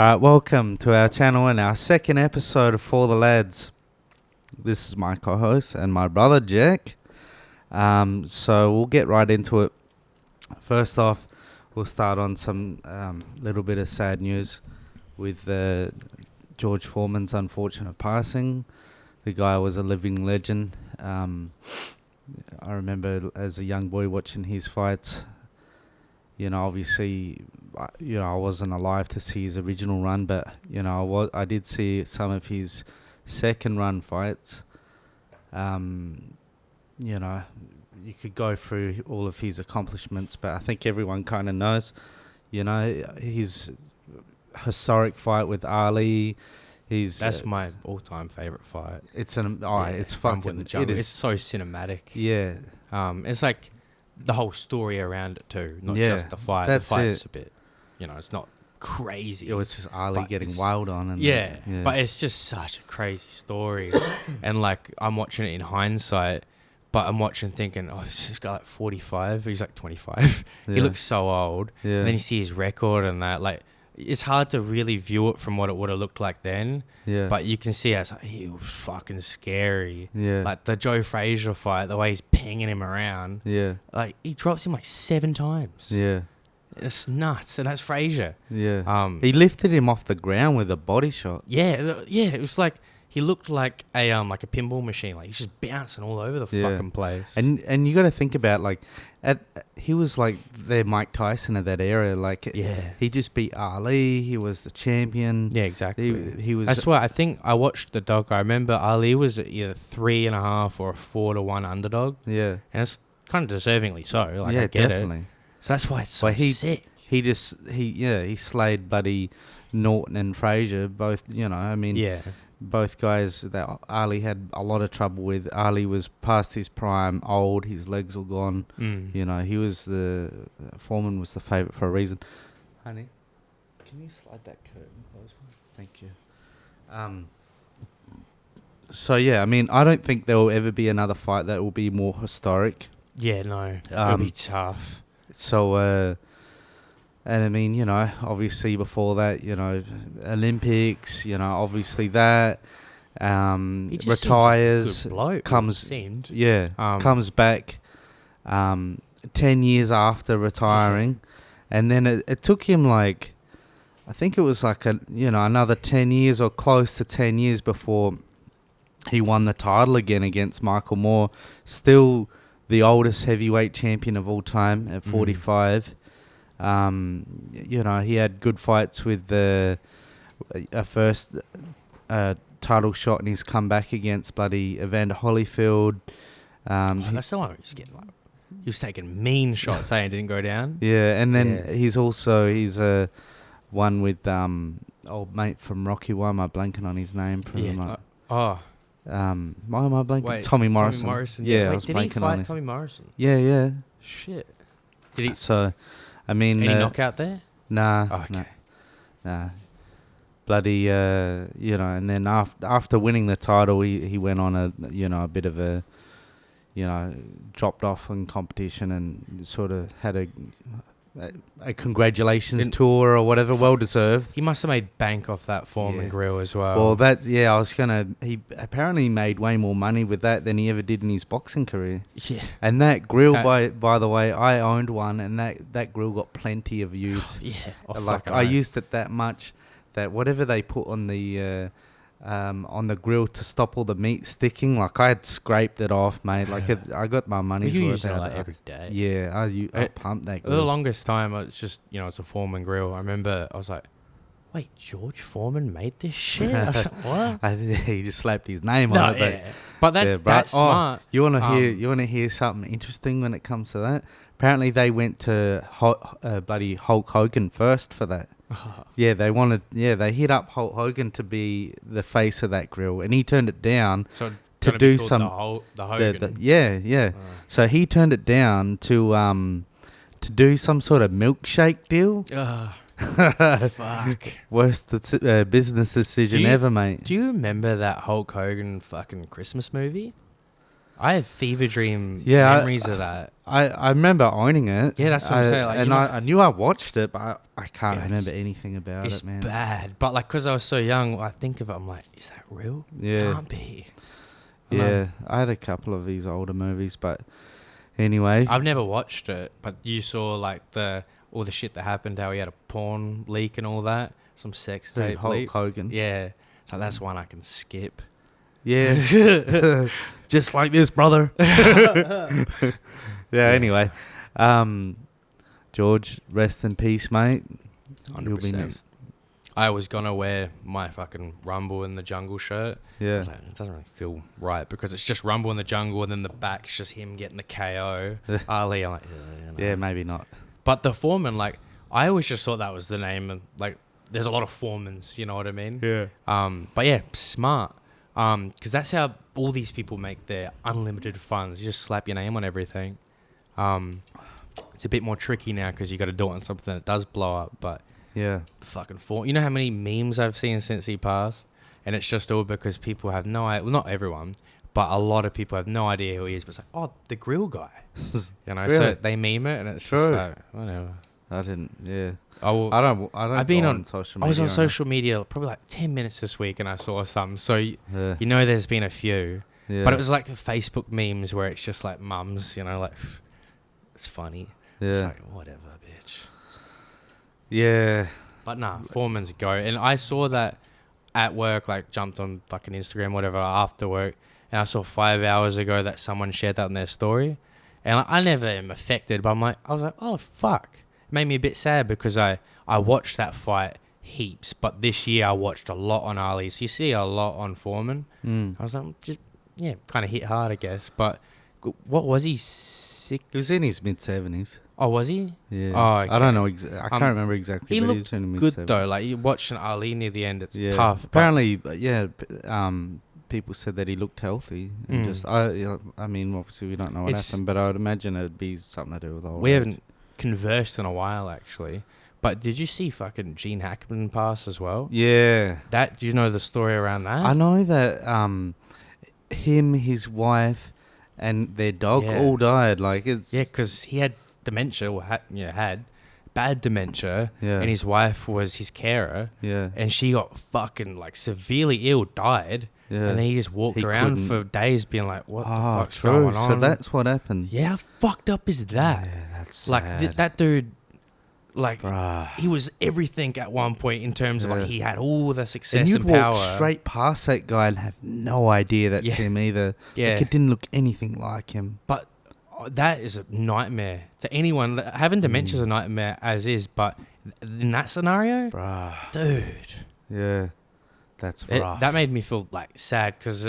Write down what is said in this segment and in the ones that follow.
Alright, welcome to our channel and our second episode of For the Lads. This is my co-host and my brother Jack. So we'll get right into it. First off, we'll start on some little bit of sad news with George Foreman's unfortunate passing. The guy was a living legend. I remember as a young boy watching his fights. Obviously, I wasn't alive to see his original run, but I did see some of his second run fights. You could go through all of his accomplishments, but I think everyone kind of knows. His historic fight with Ali. That's my all-time favorite fight. It's fucking. The jungle. It's so cinematic. Yeah. It's like the whole story around it too, not Yeah, just the fight. that's the fight's it. a bit, it's not crazy. It was just Ali but getting wild on. And but it's just such a crazy story. And like, I'm watching it in hindsight, but I'm watching thinking, oh, this guy like 45, he's like 25. Yeah. He looks so old. Yeah. And then you see his record and that, like, it's hard to really view it from what it would have looked like then. Yeah. But you can see it's like, he was fucking scary. Yeah. Like the Joe Frazier fight, the way he's pinging him around. Yeah. Like, he drops him like 7 times. Yeah. It's nuts. And that's Frazier. Yeah. He lifted him off the ground with a body shot. Yeah. It was like, he looked like a pinball machine. Like, he's just bouncing all over the fucking place. And you got to think about, like, he was like their Mike Tyson of that era. Like, he just beat Ali. He was the champion. Yeah, exactly. He was. That's why I think I watched the doc. I remember Ali was either 3.5 or a 4-1 underdog. Yeah. And it's kind of deservingly so. Like, yeah, I get definitely. it. So that's why it's so sick. He slayed buddy Norton and Frazier both. Both guys that Ali had a lot of trouble with. Ali was past his prime, old, his legs were gone. He was Foreman was the favourite for a reason. Honey, can you slide that curtain close? Thank you. I don't think there will ever be another fight that will be more historic. Yeah, no. It'll be tough. So, obviously before that, Olympics, obviously that, retires, comes back, 10 years after retiring. And then it took him like, I think it was like another 10 years or close to 10 years before he won the title again against Michael Moore, still the oldest heavyweight champion of all time at 45. He had good fights with a first title shot in his comeback against bloody Evander Holyfield. That's the one where he was taking mean shots, saying it didn't go down. Yeah, and then he's one with old mate from Rocky. Why am I blanking on his name? Why am I blanking? Wait, Tommy Morrison. Tommy Morrison. Yeah, Wait, I was did blanking he fight on Tommy Morrison? Yeah. Shit. Did he? So, Any knockout there? Nah. Oh, okay. Nah. Bloody, and then after winning the title, he went on a bit of a, dropped off in competition and sort of had a congratulations tour or whatever, well deserved. He must have made bank off that Foreman grill as well. Well, he apparently made way more money with that than he ever did in his boxing career. Yeah. And that grill, by the way, I owned one, and that grill got plenty of use. I used it that much that whatever they put on the grill to stop all the meat sticking, like I had scraped it off, mate. Like I got my money's worth. You use it like every day. Yeah, I pumped that grill. The longest time, it's just it's a Foreman grill. I remember I was like, wait, George Foreman made this shit? I was like, what? He just slapped his name on it. But that's smart. You want to hear something interesting when it comes to that? Apparently, they went to bloody Hulk Hogan first for that. Yeah, they hit up Hulk Hogan to be the face of that grill, and he turned it down to do some the Hogan. So he turned it down to do some sort of milkshake deal. Fuck. Worst business decision ever, mate. Do you remember that Hulk Hogan fucking Christmas movie? I have fever dream Yeah, memories of that. I remember owning it. Yeah, that's what I'm saying. Like, and I knew I watched it, but I can't Yeah, remember anything about it's it, man. bad. But like, because I was so young, I think of it, I'm like, is that real? Yeah. Can't be. Yeah, I had a couple of these older movies, but anyway. I've never watched it, but you saw like all the shit that happened, how he had a porn leak and all that, some sex tape Hulk leak. Hogan. Yeah, so that's one I can skip. Yeah. Just like this, brother. Yeah, anyway. George, rest in peace, mate. 100%. I was gonna wear my fucking Rumble in the Jungle shirt. Yeah. I was like, it doesn't really feel right because it's just Rumble in the Jungle and then the back's just him getting the KO. Ali, I'm like, yeah, maybe not. But the Foreman, like, I always just thought that was the name. And like, there's a lot of Foremans, you know what I mean? Yeah. But yeah, smart. Because that's how all these people make their unlimited funds. You just slap your name on everything. It's a bit more tricky now because you got to do it on something that does blow up. But yeah, the fucking you know how many memes I've seen since he passed, and it's just all because people have no idea. Well, not everyone, but a lot of people have no idea who he is. But it's like, oh, the grill guy, you know. Really? So they meme it, and it's True. just like, whatever. I didn't. Yeah. I don't. I've been on social media. I was on social media probably like 10 minutes this week, and I saw some. So you know, there's been a few. Yeah. But it was like the Facebook memes where it's just like mums, you know, like it's funny. Yeah. It's like, whatever, bitch. Yeah. But nah, Foreman's a go. And I saw that at work, like jumped on fucking Instagram, whatever, after work. And I saw 5 hours ago that someone shared that in their story. And like, I never am affected, but I was like, oh, fuck. It made me a bit sad because I watched that fight heaps. But this year I watched a lot on Ali. So you see a lot on Foreman. I was like, just, yeah, kind of hit hard, I guess. But what was he? He was in his mid-70s. Oh, was he? Yeah. Oh, okay. I don't know. I can't remember exactly. He but looked in good though. Like you watched an Ali near the end, it's tough. Apparently, yeah. People said that he looked healthy. And just, I mean, obviously we don't know what happened, but I would imagine it'd be something to do with all. We haven't conversed in a while, actually. But did you see fucking Gene Hackman pass as well? Yeah. Do you know the story around that? I know that him, his wife, and their dog all died. Like it's because he had dementia, or had bad dementia, yeah. and his wife was his carer, and she got fucking like severely ill, died, and then he just walked around for days, being like, "What the fuck's going on?" So that's what happened. Yeah, how fucked up is that? Yeah, that's like that dude. Like, bruh. He was everything at one point in terms of, like, he had all the success and you'd power. walk straight past that guy and have no idea that's him either. Yeah. Like, it didn't look anything like him. But that is a nightmare to anyone. Having dementia is a nightmare as is, but in that scenario, bruh. Dude. Yeah, that's rough. That made me feel, like, sad because,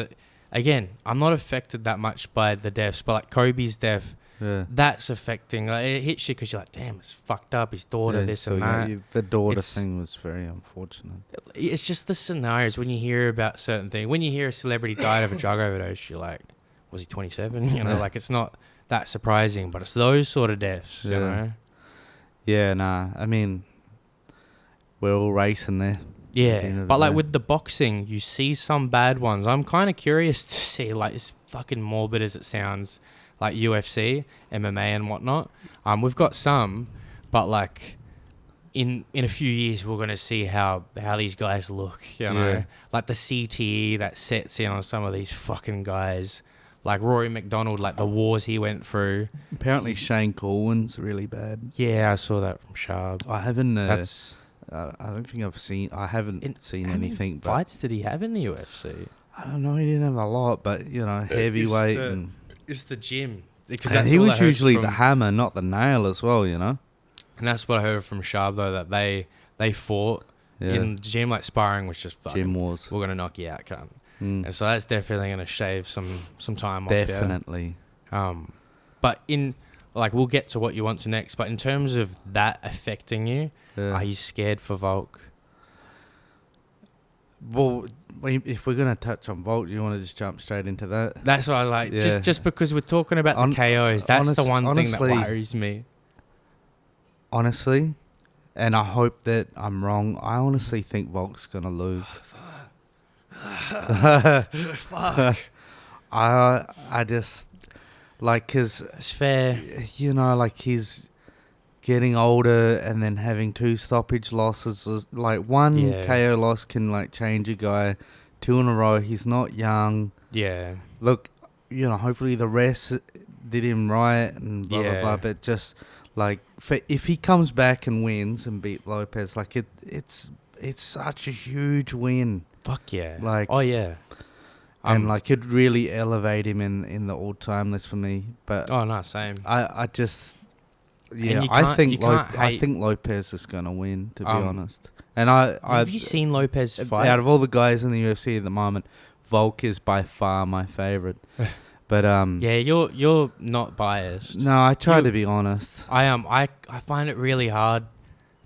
again, I'm not affected that much by the deaths, but, like, Kobe's death, that's affecting. Like, it hits you because you're like, damn, it's fucked up. His daughter, this and that. The daughter thing was very unfortunate. It's just the scenarios when you hear about certain things. When you hear a celebrity died of a drug overdose, you're like, was he 27? You know, like, it's not that surprising, but it's those sort of deaths, you know? Yeah, nah. I mean, we're all racing there. Yeah, but like with the boxing, you see some bad ones. I'm kind of curious to see, like, as fucking morbid as it sounds, like UFC, MMA and whatnot. We've got some, but like in a few years we're gonna see how these guys look, you know, like the CTE that sets in on some of these fucking guys, like Rory McDonald, like the wars he went through. Apparently Shane Corwin's really bad. Yeah, I saw that from Sharp. I haven't. I don't think I've seen. I haven't seen anything. But fights did he have in the UFC? I don't know. He didn't have a lot, but you know, heavyweight it's the gym, because he was usually the hammer, not the nail, as well. You know, and that's what I heard from Sharp though, that they fought in the gym, like sparring was just fucking, gym wars. We're gonna knock you out, cunt. And so that's definitely gonna shave some time off. Definitely. But in like, we'll get to what you want to next. But in terms of that affecting you, are you scared for Volk? Well, if we're going to touch on Volk, you want to just jump straight into that? That's what I like. Yeah. Just because we're talking about the KOs, that's the one thing that worries me. Honestly, and I hope that I'm wrong, I honestly think Volk's going to lose. Fuck. I just like, cause It's fair. you know, like he's getting older and then having 2 stoppage losses. Like one Yeah. KO loss can like change a guy. 2 in a row. He's not young. Yeah. Look, you know, hopefully the rest did him right and blah blah Yeah. blah. But just like if he comes back and wins and beat Lopes, like it's such a huge win. Fuck yeah. Like, oh yeah. and like it'd really elevate him in the all-time list for me. But Oh no, same. I just yeah, And you I can't- think you can't I hate- think Lopes is gonna win, to be Um, honest. And I Have you seen Lopes fight? out of all the guys in the UFC at the moment, Volk is by far my favorite. But Yeah, you're not biased. no, I try You- to be honest. I find it really hard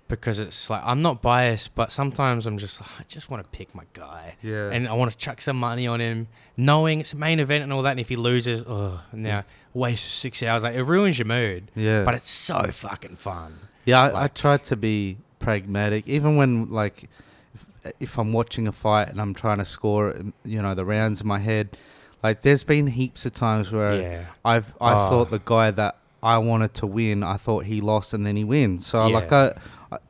because it's like I'm not biased, but sometimes I'm just like, I just want to pick my guy. Yeah. And I want to chuck some money on him, knowing it's a main event and all that. And if he loses, now waste 6 hours. Like, it ruins your mood. Yeah. But it's so fucking fun. Yeah, I like- try to be pragmatic, even when like if I'm watching a fight and I'm trying to score, you know, the rounds in my head. Like, there's been heaps of times where Yeah. I thought the guy that I wanted to win, I thought he lost and then he wins. So like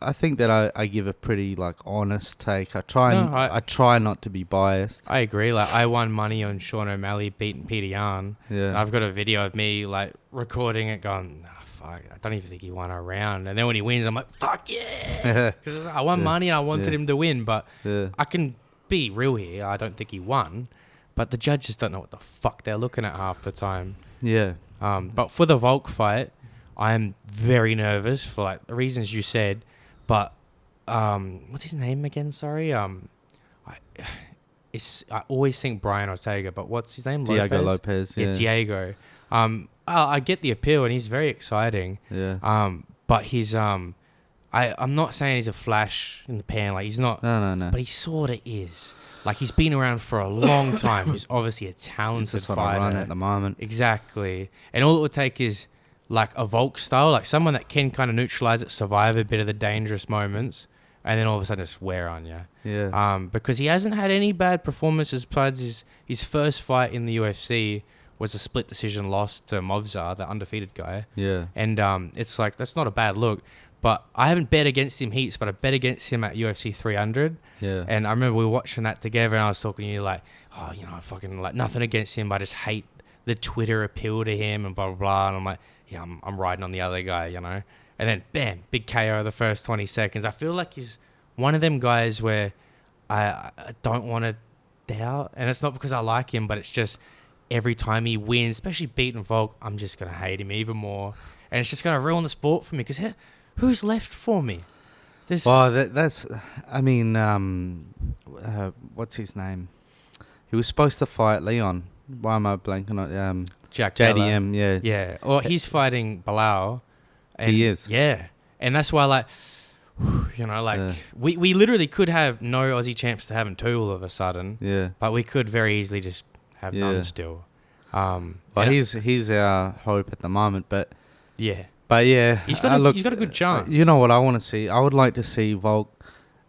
I think that I give a pretty like honest take. I try not to be biased. I agree. Like, I won money on Sean O'Malley beating Peter Yan. Yeah. And I've got a video of me like recording it, going, fuck, I don't even think he won a round. And then when he wins, I'm like, fuck yeah, because I won money and I wanted him to win. But Yeah. I can be real here. I don't think he won, but the judges don't know what the fuck they're looking at half the time. Yeah. But for the Volk fight, I'm very nervous for like the reasons you said. But what's his name again? Sorry. I always think Brian Ortega, but what's his name? Diego Lopes. Yeah. Diego. I get the appeal and he's very exciting. Yeah. But he's I'm not saying he's a flash in the pan. Like, he's not. No. But he sort of is. Like, he's been around for a long time. He's obviously a He's talented just on fighter. a run at the moment. Exactly. And all it would take is like a Volk style, like someone that can kind of neutralize it, survive a bit of the dangerous moments, and then all of a sudden just wear on you. Yeah. Because he hasn't had any bad performances. Besides his first fight in the UFC was a split decision loss to Movzar, the undefeated guy. Yeah. And it's like, that's not a bad look. But I haven't bet against him heaps, but I bet against him at UFC 300. Yeah. And I remember we were watching that together, and I was talking to you like, oh, you know, I fucking like nothing against him, but I just hate the Twitter appeal to him and blah, blah, blah. And I'm like, yeah, I'm riding on the other guy, you know? And then, bam, big KO the first 20 seconds. I feel like he's one of them guys where I don't want to doubt. And it's not because I like him, but it's just every time he wins, especially beating Volk, I'm just going to hate him even more. And it's just going to ruin the sport for me, because who's left for me? Well, that's. I mean, what's his name? He was supposed to fight Leon. Why am I blanking on Jack Della. JDM? Yeah. Yeah. Or he's fighting Bilal. And He is. Yeah. And that's why, like, you know, like, we literally could have no Aussie champs to having 2 all of a sudden. Yeah. But we could very easily just have none still. Well, he's our hope at the moment, but yeah. But yeah, He's got a good chance. You know what I want to see? I would like to see Volk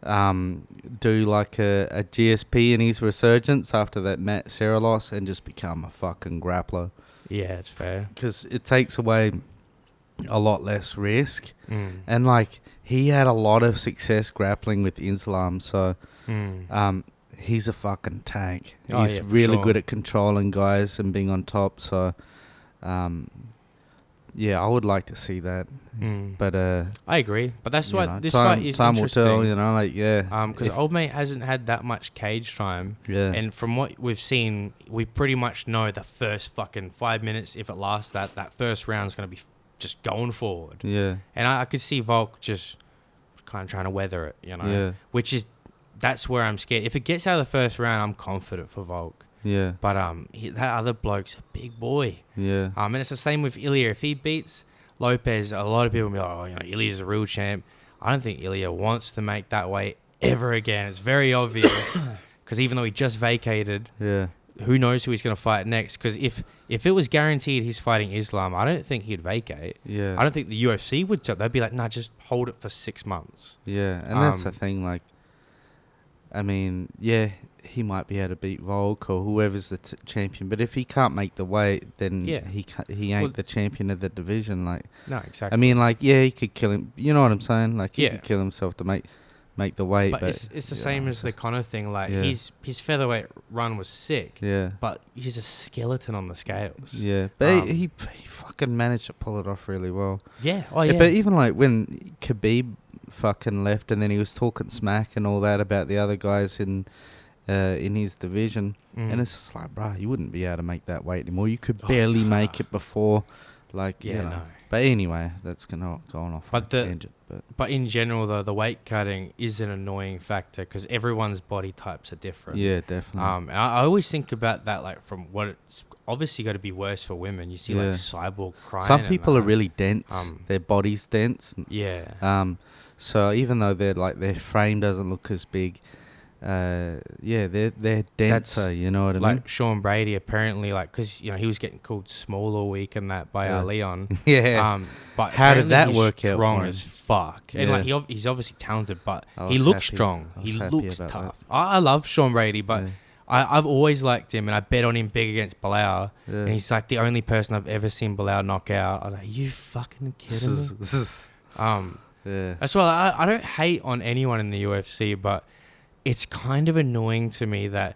do like a GSP in his resurgence after that Matt Serra loss and just become a fucking grappler. Yeah, it's fair. Because it takes away a lot less risk. Mm. And like, he had a lot of success grappling with Islam, so he's a fucking tank. He's really good at controlling guys and being on top, so yeah, I would like to see that. But I agree. But that's why this time, fight is time interesting. will tell, you know, like, yeah. Because old mate hasn't had that much cage time. Yeah. And from what we've seen, we pretty much know the first fucking 5 minutes, if it lasts, that first round is going to be just going forward. Yeah. And I could see Volk just kind of trying to weather it, you know. Yeah. That's where I'm scared. If it gets out of the first round, I'm confident for Volk. Yeah. But that other bloke's a big boy. Yeah. And it's the same with Ilya. If he beats Lopes, a lot of people will be like, oh, you know, Ilya's a real champ. I don't think Ilya wants to make that weight ever again. It's very obvious. Because even though he just vacated, who knows who he's going to fight next? Because if it was guaranteed he's fighting Islam, I don't think he'd vacate. Yeah. I don't think the UFC would. They'd be like, nah, just hold it for 6 months. Yeah. And that's the thing, like, I mean, yeah, he might be able to beat Volk or whoever's the champion. But if he can't make the weight, then he ain't the champion of the division. Like, no, exactly. I mean, like, yeah, he could kill him. You know what I'm saying? Like, he could kill himself to make the weight. But it's the same as the Conor thing. Like, his featherweight run was sick. Yeah. But he's a skeleton on the scales. Yeah. But he fucking managed to pull it off really well. Yeah. Oh, yeah. But even, like, when Khabib fucking left and then he was talking smack and all that about the other guys in his division. And it's just like, bro, you wouldn't be able to make that weight anymore. You could barely make it before. Like, you know. No. But anyway, that's going off on a tangent. But in general, though, the weight cutting is an annoying factor because everyone's body types are different. Yeah, definitely. And I always think about that, like, from what it's obviously got to be worse for women. You see, like, Cyborg crying. Some people are really dense. Their body's dense. Yeah. So even though their frame doesn't look as big, they're denser. You know what I mean? Like Sean Brady, apparently, like, because he was getting called small all week and that by Leon. Yeah. But how did that work out? Strong as fuck, and like he's obviously talented, but he looks strong. He looks tough. I love Sean Brady, but I've always liked him, and I bet on him big against Bale. And he's like the only person I've ever seen Bale knock out. I was like, "Are you fucking kidding me?" That's why I don't hate on anyone in the UFC, but it's kind of annoying to me that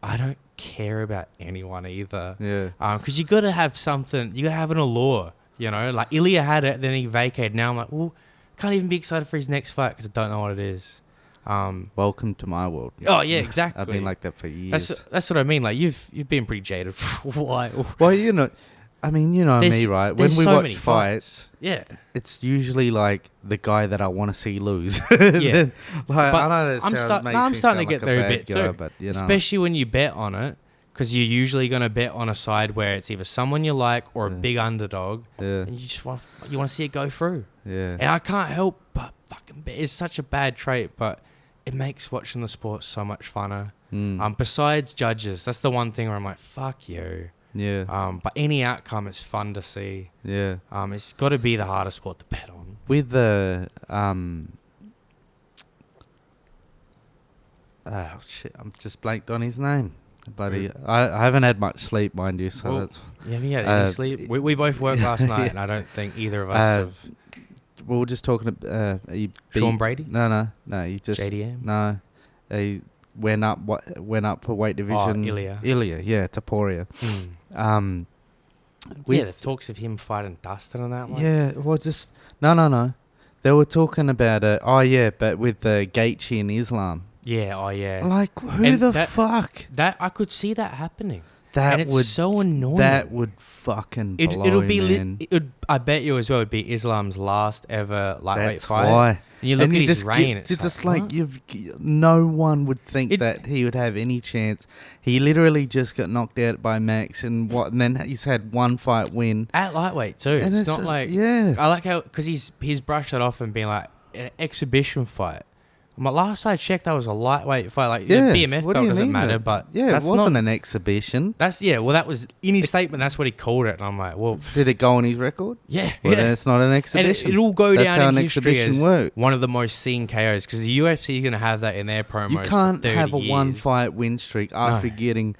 I don't care about anyone either. Yeah. Because you got to have something. You got to have an allure. You know, like Ilya had it, then he vacated. Now I'm like, well, can't even be excited for his next fight because I don't know what it is. Welcome to my world. Oh yeah, exactly. I've been like that for years. That's what I mean. Like you've been pretty jaded for a while. Well, you know me, right? When we watch fights, it's usually like the guy that I want to see lose. Yeah, like, I know that I'm starting to get there a bit too. But, you know. Especially when you bet on it, because you're usually going to bet on a side where it's either someone you like or a big underdog, and you just want to see it go through. Yeah, and I can't help but fucking bet. It's such a bad trait, but it makes watching the sport so much funner. Besides judges, that's the one thing where I'm like, fuck you. Yeah. But any outcome is fun to see. Yeah. It's got to be the hardest sport to bet on. With the oh shit, I'm just blanked on his name. Buddy, I haven't had much sleep, mind you, so that's... You haven't had any sleep? We both worked last night, and I don't think either of us have... We were just talking about... Sean Brady? No, he just... JDM? No, he went up a weight division. Ilya, yeah, Topuria. The talks of him fighting Dustin and that one? Yeah, well, just... No. They were talking about it. Oh, yeah, but with the Gaethje in Islam. Yeah, oh yeah. Like, who the fuck? That I could see that happening. That would so annoying. That would fucking blow, it'll be man. I bet you as well. It'd be Islam's last ever lightweight fight. That's why. And you look at his reign. It's just like no one would think that he would have any chance. He literally just got knocked out by Max, and then he's had one fight win at lightweight too. And it's not like I like how because he's brushed it off and been like an exhibition fight. My last I checked, that was a lightweight fight. Like the BMF belt doesn't matter, but it wasn't an exhibition. Well, that was in his statement. That's what he called it, and I'm like, well, did it go on his record? Yeah, well, then it's not an exhibition. And it'll go down in an history exhibition as works. One of the most seen KOs because the UFC is going to have that in their promos. You can't have a years. one fight win streak after getting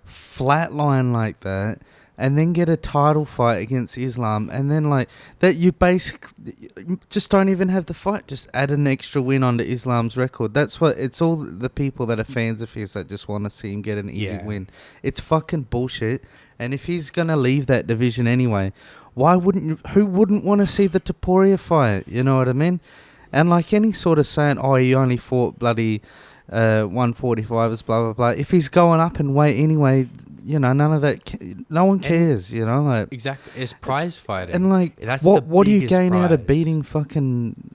flatline like that. And then get a title fight against Islam, and then like that, you basically just don't even have the fight. Just add an extra win onto Islam's record. That's what it's all the people that are fans of his that just want to see him get an easy win. It's fucking bullshit. And if he's gonna leave that division anyway, why wouldn't you? Who wouldn't want to see the Topuria fight? You know what I mean? And like any sort of saying, oh, he only fought bloody 145ers, blah blah blah. If he's going up in weight anyway. You know, none of that. No one cares. You know, like exactly. It's prize fighting, and like that's what do you gain prize. out of beating fucking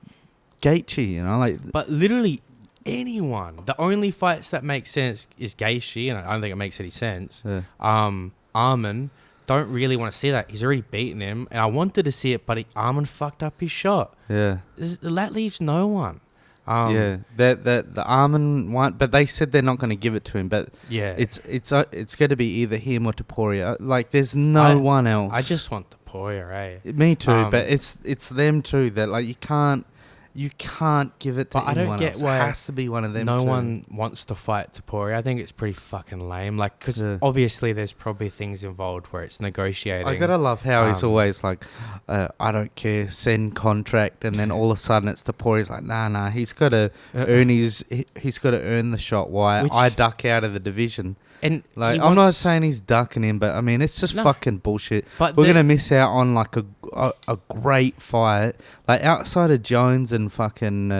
Gaethje? You know, like. But literally anyone. The only fights that make sense is Gaethje, and I don't think it makes any sense. Yeah. Arman, don't really want to see that. He's already beaten him, and I wanted to see it, but Arman fucked up his shot. Yeah, that leaves no one. That the Arman one, but they said they're not going to give it to him. But it's going to be either him or Topuria. Like, there's no one else. I just want Topuria, eh? Me too, but it's them too. That like you can't. You can't give it to But I don't anyone get else. why It has to be one of them. no two. one wants to fight Topuria. I think it's pretty fucking lame. Like, because Yeah. obviously there's probably things involved where it's negotiating. I gotta love how he's Um, always like, I don't care, send contract, and then all of a sudden it's He's like, nah, he's got to earn he's got to earn the shot. Why Which- I duck out of the division? And Like, he I'm not wants- saying he's ducking him, but I mean it's just No. fucking bullshit. But We're the- gonna miss out on like a great fight, like outside of Jones and fucking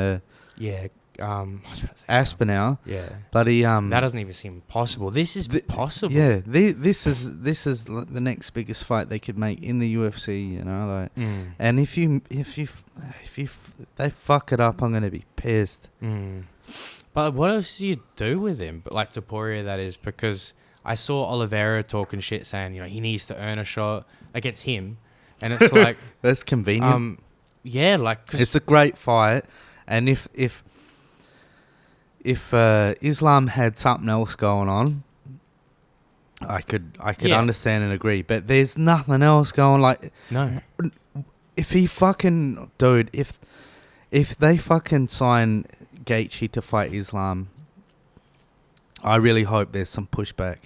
yeah, I was about to say, Aspinall. yeah, But he that doesn't even seem possible. This is possible. Yeah, this is the next biggest fight they could make in the UFC. You know, like, and if they fuck it up, I'm gonna be pissed. But what else do you do with him? But like Topuria, that is, because I saw Oliveira talking shit, saying he needs to earn a shot against him, and it's like That's convenient. yeah, like 'cause It's a great fight, and if Islam had something else going on, I could Yeah. understand and agree. But there's nothing else going. Like, no, if he fucking dude, if they fucking sign Gaethje to fight Islam, I really hope there's some pushback.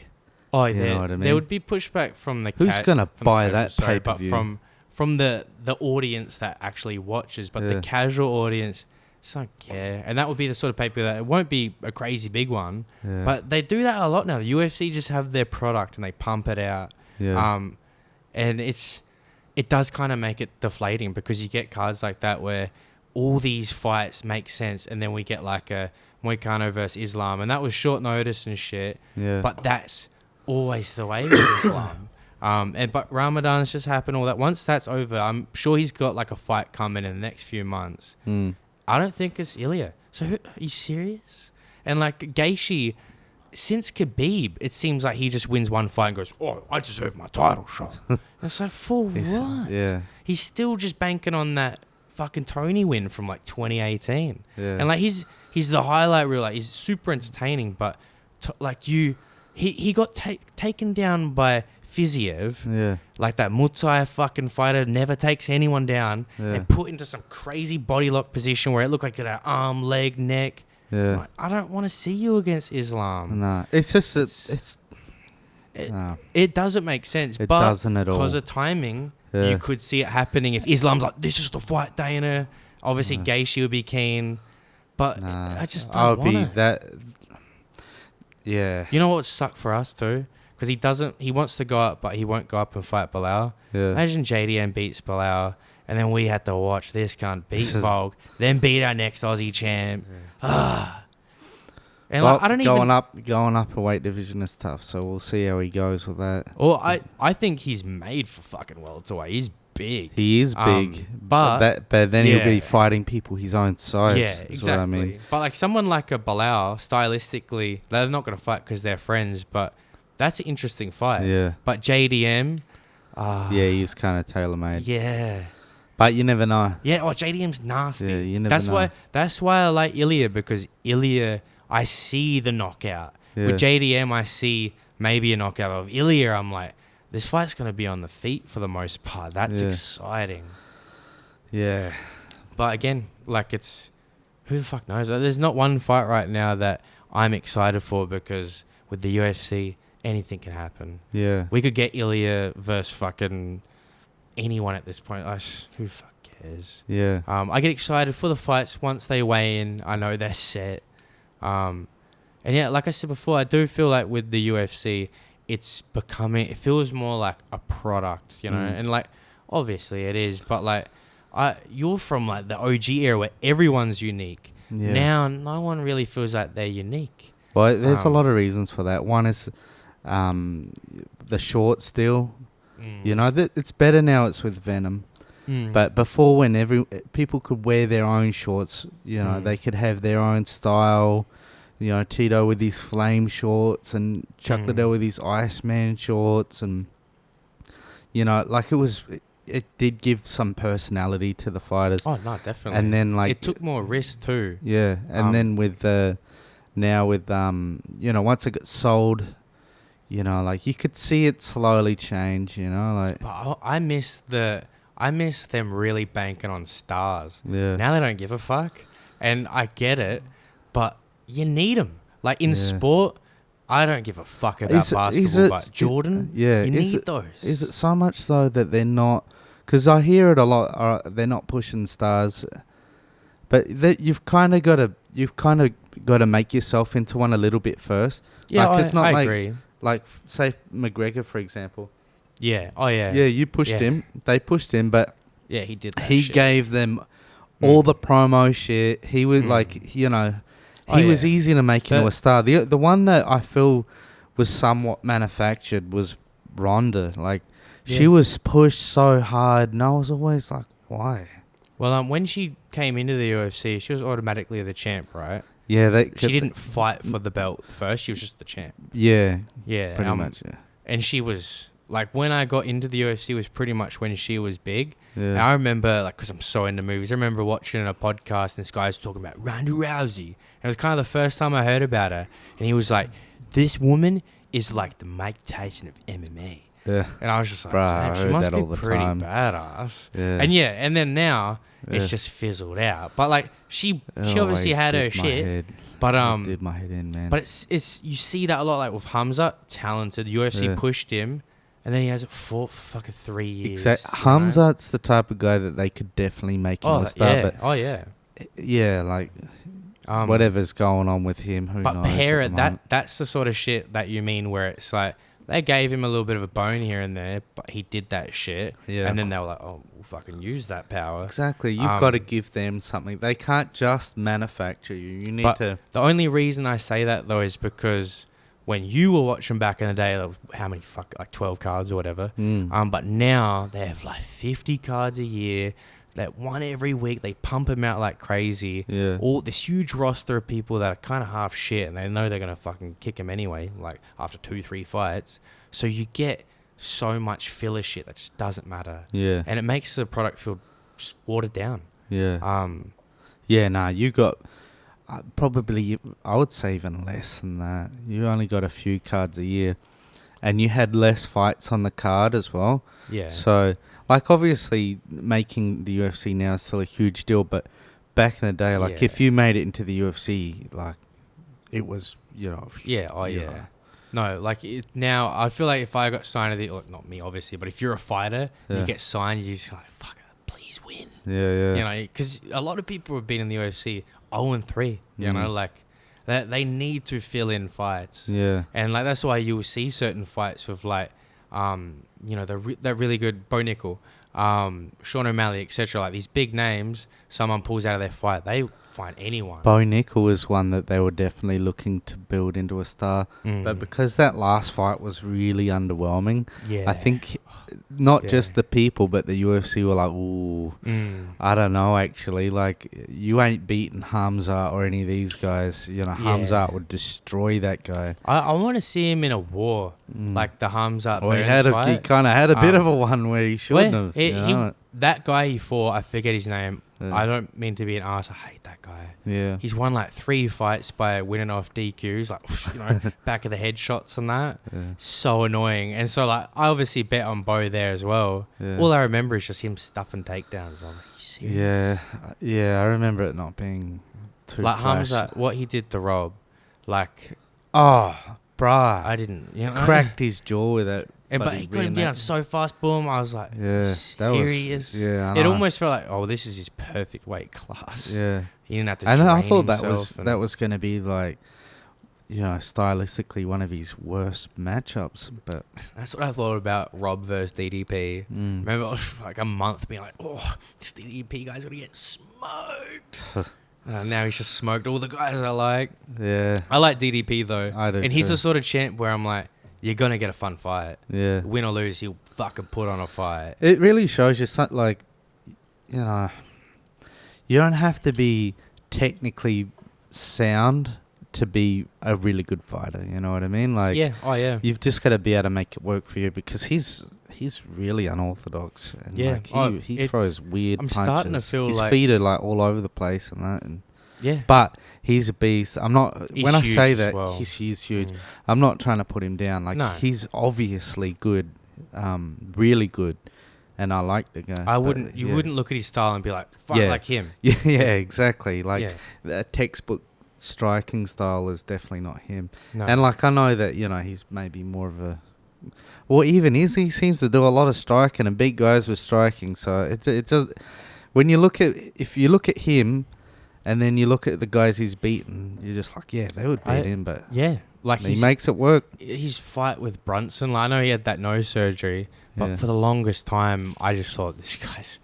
oh, You know what I there mean? would be pushback from the Who's gonna from the buy coaches, that sorry, pay-per-view? But from the audience that actually watches, but Yeah. the casual audience just don't care, and that would be the sort of paper that it won't be a crazy big one, Yeah. but they do that a lot now. The UFC just have their product and they pump it out. Yeah. And it does kind of make it deflating because you get cards like that where all these fights make sense, and then we get like a Moicano versus Islam, and that was short notice and shit. Yeah. But that's always the way with Islam. But Ramadan's just happened, all that. Once that's over, I'm sure he's got like a fight coming in the next few months. I don't think it's Ilya. So are you serious? And like Gaethje, since Khabib, it seems like he just wins one fight and goes, "Oh, I deserve my title shot." It's like, for what? Yeah. He's still just banking on that fucking Tony win from like 2018. Yeah. And like he's the highlight reel. Like he's super entertaining, but he got taken down by Fiziev. Yeah. Like that Muay fucking fighter never takes anyone down, Yeah. and put into some crazy body lock position where it looked like it had arm, leg, neck. Yeah. Like, I don't want to see you against Islam. No, it's just no, It doesn't make sense. it but doesn't at all. because of timing, Yeah. you could see it happening if Islam's like, "This is the fight, Dana." Obviously, Gaethje would be keen, but Nah, I just I don't would be want to. that. Yeah. You know what would suck for us too? Because he wants to go up, but he won't go up and fight Bilal. Yeah. Imagine JDM beats Bilal, and then we had to watch this cunt beat This is- Volk, then beat our next Aussie champ. And Well, like, I don't going up a weight division is tough, so we'll see how he goes with that. Or I think he's made for fucking welterweight. He's big. He is big, but but then he'll be yeah. fighting people his own size. yeah, is exactly. What I mean. But like someone like a Bilal, stylistically, they're not going to fight because they're friends. But that's an interesting fight. Yeah. But JDM, Yeah, he's kind of tailor made. yeah. But you never know. Yeah, JDM's nasty. Yeah, you never know. That's why I like Ilya, because Ilya, I see the knockout. Yeah. With JDM, I see maybe a knockout. Of Ilya, I'm like, this fight's going to be on the feet for the most part. That's Yeah. exciting. Yeah. But again, like it's, who the fuck knows? There's not one fight right now that I'm excited for, because with the UFC, anything can happen. Yeah. We could get Ilya versus fucking anyone at this point. Who the fuck cares? Yeah. I get excited for the fights once they weigh in. I know they're set. And yeah, like I said before, I do feel like with the UFC, it feels more like a product, you know? And like, obviously it is, but like, you're from like the OG era where everyone's unique. Yeah. Now, no one really feels like they're unique. Well, there's a lot of reasons for that. One is the short still. You know, it's better now it's with Venom. But before, when people could wear their own shorts, you know, they could have their own style. You know, Tito with his flame shorts and Chuck Liddell with his Iceman shorts, and you know, like it did give some personality to the fighters. Oh no, definitely. And then like it took more risk too. Yeah, and then with now with you know, once it got sold, you know, like you could see it slowly change. You know, like But I miss the I miss them really banking on stars. Yeah. Now they don't give a fuck. And I get it, but you need them. Like in sport, I don't give a fuck about basketball, but Jordan, you need those. Is it so much though that they're not? Because I hear it a lot. They're not pushing stars, but that you've kind of got to make yourself into one a little bit first. Yeah, like, it's not I agree. Like say McGregor, for example. Yeah. Oh yeah. Yeah, you pushed him. They pushed him, but yeah, he did. He gave them all the promo shit. He was he was easy to make into a star. The one that I feel was somewhat manufactured was Ronda. Like she was pushed so hard, and I was always like, why? Well, when she came into the UFC, she was automatically the champ, right? Yeah, she didn't fight for the belt first. She was just the champ. Yeah, yeah, pretty much. Yeah, and she was like, when I got into the UFC was pretty much when she was big. Yeah. And I remember, like, because I'm so into movies, I remember watching a podcast and this guy was talking about Ronda Rousey. And it was kind of the first time I heard about her. And he was like, this woman is like the Mike Tyson of MMA. Yeah. And I was just like, bruh, she must be pretty badass. Yeah. And then now it's just fizzled out. But like she obviously had her shit. But did my head in, man. But it's you see that a lot, like with Hamza, talented. UFC pushed him, and then he hasn't fought for fucking 3 years. Exactly. Hamza's the type of guy that they could definitely make him a star. Yeah. But yeah, like whatever's going on with him, who knows? But Pereira, that's the sort of shit that you mean, where it's like they gave him a little bit of a bone here and there, but he did that shit. Yeah. And then they were like, oh, we'll fucking use that power. Exactly. You've got to give them something. They can't just manufacture you. You need to. The only reason I say that, though, is because when you were watching back in the day, how many like 12 cards or whatever. But now they have like 50 cards a year. That one every week, they pump them out like crazy. Yeah. All this huge roster of people that are kind of half shit, and they know they're gonna fucking kick them anyway. Like after 2-3 fights, so you get so much filler shit that just doesn't matter. Yeah. And it makes the product feel just watered down. Yeah. Yeah. Nah, you got probably, I would say even less than that. You only got a few cards a year, and you had less fights on the card as well. Yeah. So. Like, obviously, making the UFC now is still a huge deal, but back in the day, like, if you made it into the UFC, like, it was, Yeah, No, like, now, I feel like if I got signed to not me, obviously, but if you're a fighter, you get signed, you're just like, fuck it, please win. Yeah. You know, because a lot of people have been in the UFC 0-3, you know, like, they need to fill in fights. Yeah. And, like, that's why you will see certain fights with, like, they're really good. Bo Nickel, Sean O'Malley, etc. Like these big names, someone pulls out of their fight, they find anyone. Bo Nickel was one that they were definitely looking to build into a star, but because that last fight was really underwhelming, I think not just the people, but the UFC were like, ooh, I don't know, actually, like, you ain't beating Hamza or any of these guys. You know, Hamza would destroy that guy. I want to see him in a war, like the Hamza Burns fight. He kind of had a bit of a one where he shouldn't have. That guy he fought, I forget his name. I don't mean to be an ass. I hate that guy. Yeah. He's won like 3 fights by winning off DQs, like, back of the head shots and that. Yeah. So annoying. And so, like, I obviously bet on Bo there as well. Yeah. All I remember is just him stuffing takedowns. I was like, you serious? Yeah. I remember it not being too like flash. Hamza, what he did to Rob, like, bruh, I didn't, cracked his jaw with it. But he got him down so fast, boom. I was like, here he is. Yeah, it almost felt like, oh, this is his perfect weight class. Yeah. He didn't have to and train I thought that was going to be like, stylistically one of his worst matchups. But that's what I thought about Rob versus DDP. Remember, I was like a month being like, oh, this DDP guy's going to get smoked. Now he's just smoked all the guys I like. Yeah. I like DDP, though. I do, and he's the sort of champ where I'm like, you're going to get a fun fight. Yeah. Win or lose, he'll fucking put on a fight. It really shows you, like, you don't have to be technically sound to be a really good fighter. You know what I mean? Like, you've just got to be able to make it work for you, because he's really unorthodox. And like, he throws weird punches. Starting to feel his like feet are like all over the place and that. And but he's a beast. I'm not. When I say that, he's huge. I'm not trying to put him down. Like, he's obviously good, really good. and I like the guy. I wouldn't. You wouldn't look at his style and be like, "Fuck, like him." Yeah, exactly. Like the textbook striking style is definitely not him. No. And like I know that he's maybe more of a. Well, even Izzy seems to do a lot of striking and beat guys with striking. So it does. When you look at him, and then you look at the guys he's beaten, you're just like, yeah, they would beat him, but like he makes it work. His fight with Brunson, like, I know he had that nose surgery, but for the longest time, I just thought this guy's.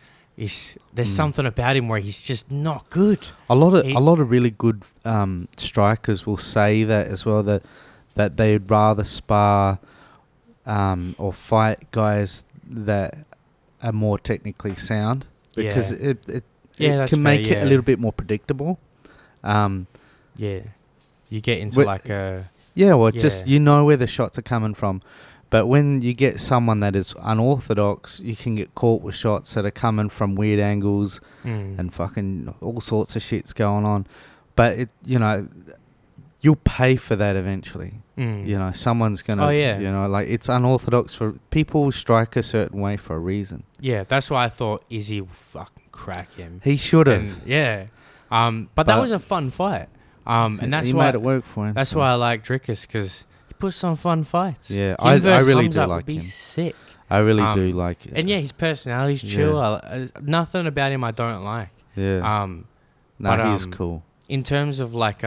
There's something about him where he's just not good. A lot of really good strikers will say that as well, that they'd rather spar or fight guys that are more technically sound because it can make it a little bit more predictable. You get into like a just where the shots are coming from. But when you get someone that is unorthodox, you can get caught with shots that are coming from weird angles and fucking all sorts of shit's going on. But you'll pay for that eventually. Someone's gonna. Like it's unorthodox for people strike a certain way for a reason. Yeah, that's why I thought Izzy will fucking crack him. He should have. But that was a fun fight. And that's why made it work for him. That's why I like Drickus, because he puts on fun fights. Yeah, I really do like him. Sick. I really do like it. And his personality's chill. Nothing about him I don't like. Yeah. He's cool. In terms of like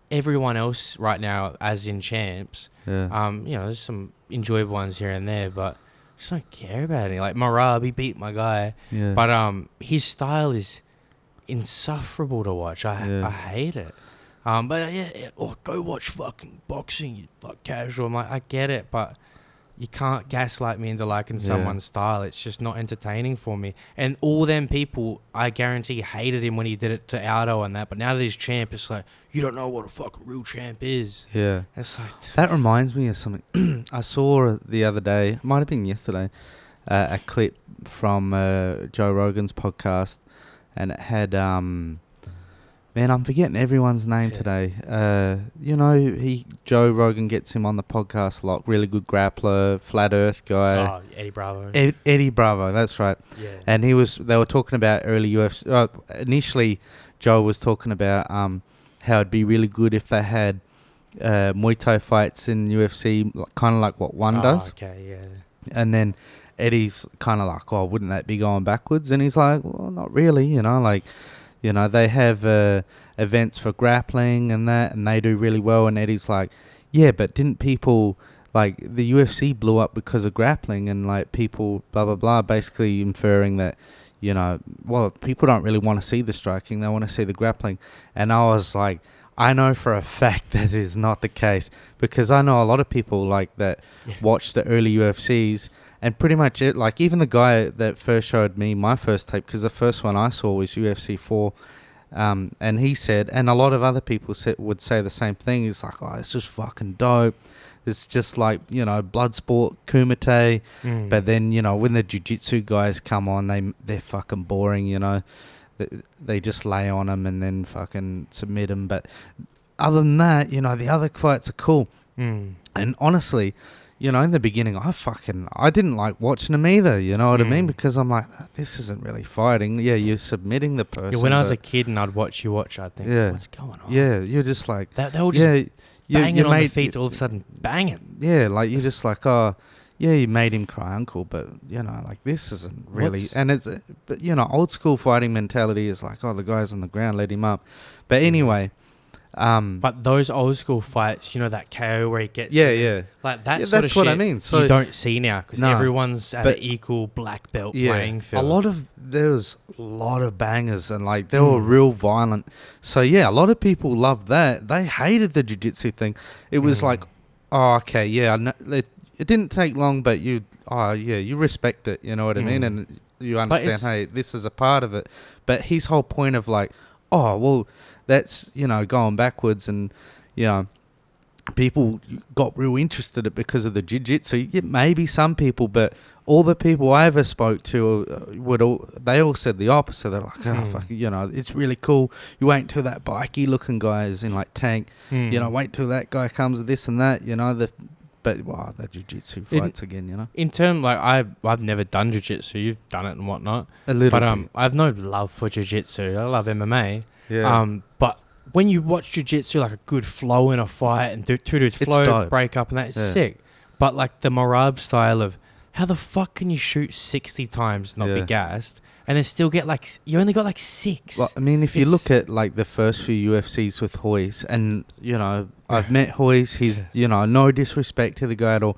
everyone else right now, as in champs, there's some enjoyable ones here and there, but I just don't care about it. Like Marab, he beat my guy. Yeah. But his style is insufferable to watch. I hate it. Go watch fucking boxing, you like casual. I'm like, I get it, but you can't gaslight me into liking someone's style. It's just not entertaining for me. And all them people, I guarantee, hated him when he did it to Aldo and that. But now that he's champ, it's like, you don't know what a fucking real champ is. Yeah. It's like... That reminds me of something. I saw the other day, it might have been yesterday, a clip from Joe Rogan's podcast. And it had... Man, I'm forgetting everyone's name today. Joe Rogan gets him on the podcast a lot. Really good grappler, flat earth guy. Oh, Eddie Bravo. Eddie Bravo, that's right. Yeah. And they were talking about early UFC. Initially, Joe was talking about how it'd be really good if they had Muay Thai fights in UFC, kind of like what One does. Okay, yeah. And then Eddie's kind of like, oh, wouldn't that be going backwards? And he's like, well, not really, they have events for grappling and that, and they do really well. And Eddie's like, yeah, but didn't people, like, the UFC blew up because of grappling, and, like, people, blah, blah, blah, basically inferring that, people don't really want to see the striking. They want to see the grappling. And I was like, I know for a fact that is not the case, because I know a lot of people, like, that watch the early UFCs. And pretty much it, like, even the guy that first showed me my first tape, because the first one I saw was UFC 4, and he said, and a lot of other people would say the same thing. He's like, oh, it's just fucking dope. It's just like, blood sport, kumite. But then, when the jiu-jitsu guys come on, they're fucking boring, They just lay on them and then fucking submit them. But other than that, the other fights are cool. And honestly... in the beginning, I didn't like watching them either, you know what I mean? Because I'm like, this isn't really fighting. Yeah, you're submitting the person. Yeah, when I was a kid and I'd watch, I'd think, what's going on? Yeah, you're just like... They were just banging on the feet, all of a sudden, banging. Yeah, like, you're just like, you made him cry uncle, but, like, this isn't really... But, old school fighting mentality is like, the guy's on the ground, let him up. But anyway... but those old school fights, that KO where he gets like that sort of shit, that's what I mean. So you don't see now because everyone's at an equal black belt playing field. There was a lot of bangers and like they were real violent. So a lot of people loved that. They hated the jiu-jitsu thing. It was like, it didn't take long, but you respect it. You know what I mean, and you understand. Hey, this is a part of it. But his whole point of like, that's, going backwards and, people got real interested in it because of the jiu-jitsu. Maybe some people, but all the people I ever spoke to, they all said the opposite. They're like, fuck, it's really cool. You wait until that bikey looking guy is in like tank, wait till that guy comes with this and that, but wow, the jiu-jitsu fights again, you know. In term, like I've never done jiu-jitsu. You've done it and whatnot. A little But bit. I have no love for jiu-jitsu. I love MMA. Yeah. But when you watch jiu-jitsu, like a good flow in a fight and two dudes It's flow, dope. break up, and that's sick. But like the Marab style of how the fuck can you shoot 60 times and not be gassed and then still get like you only got like 6? Well, I mean, if you look at like the first few UFCs with Hoyce, and you know, I've met Hoyce. He's no disrespect to the guy at all,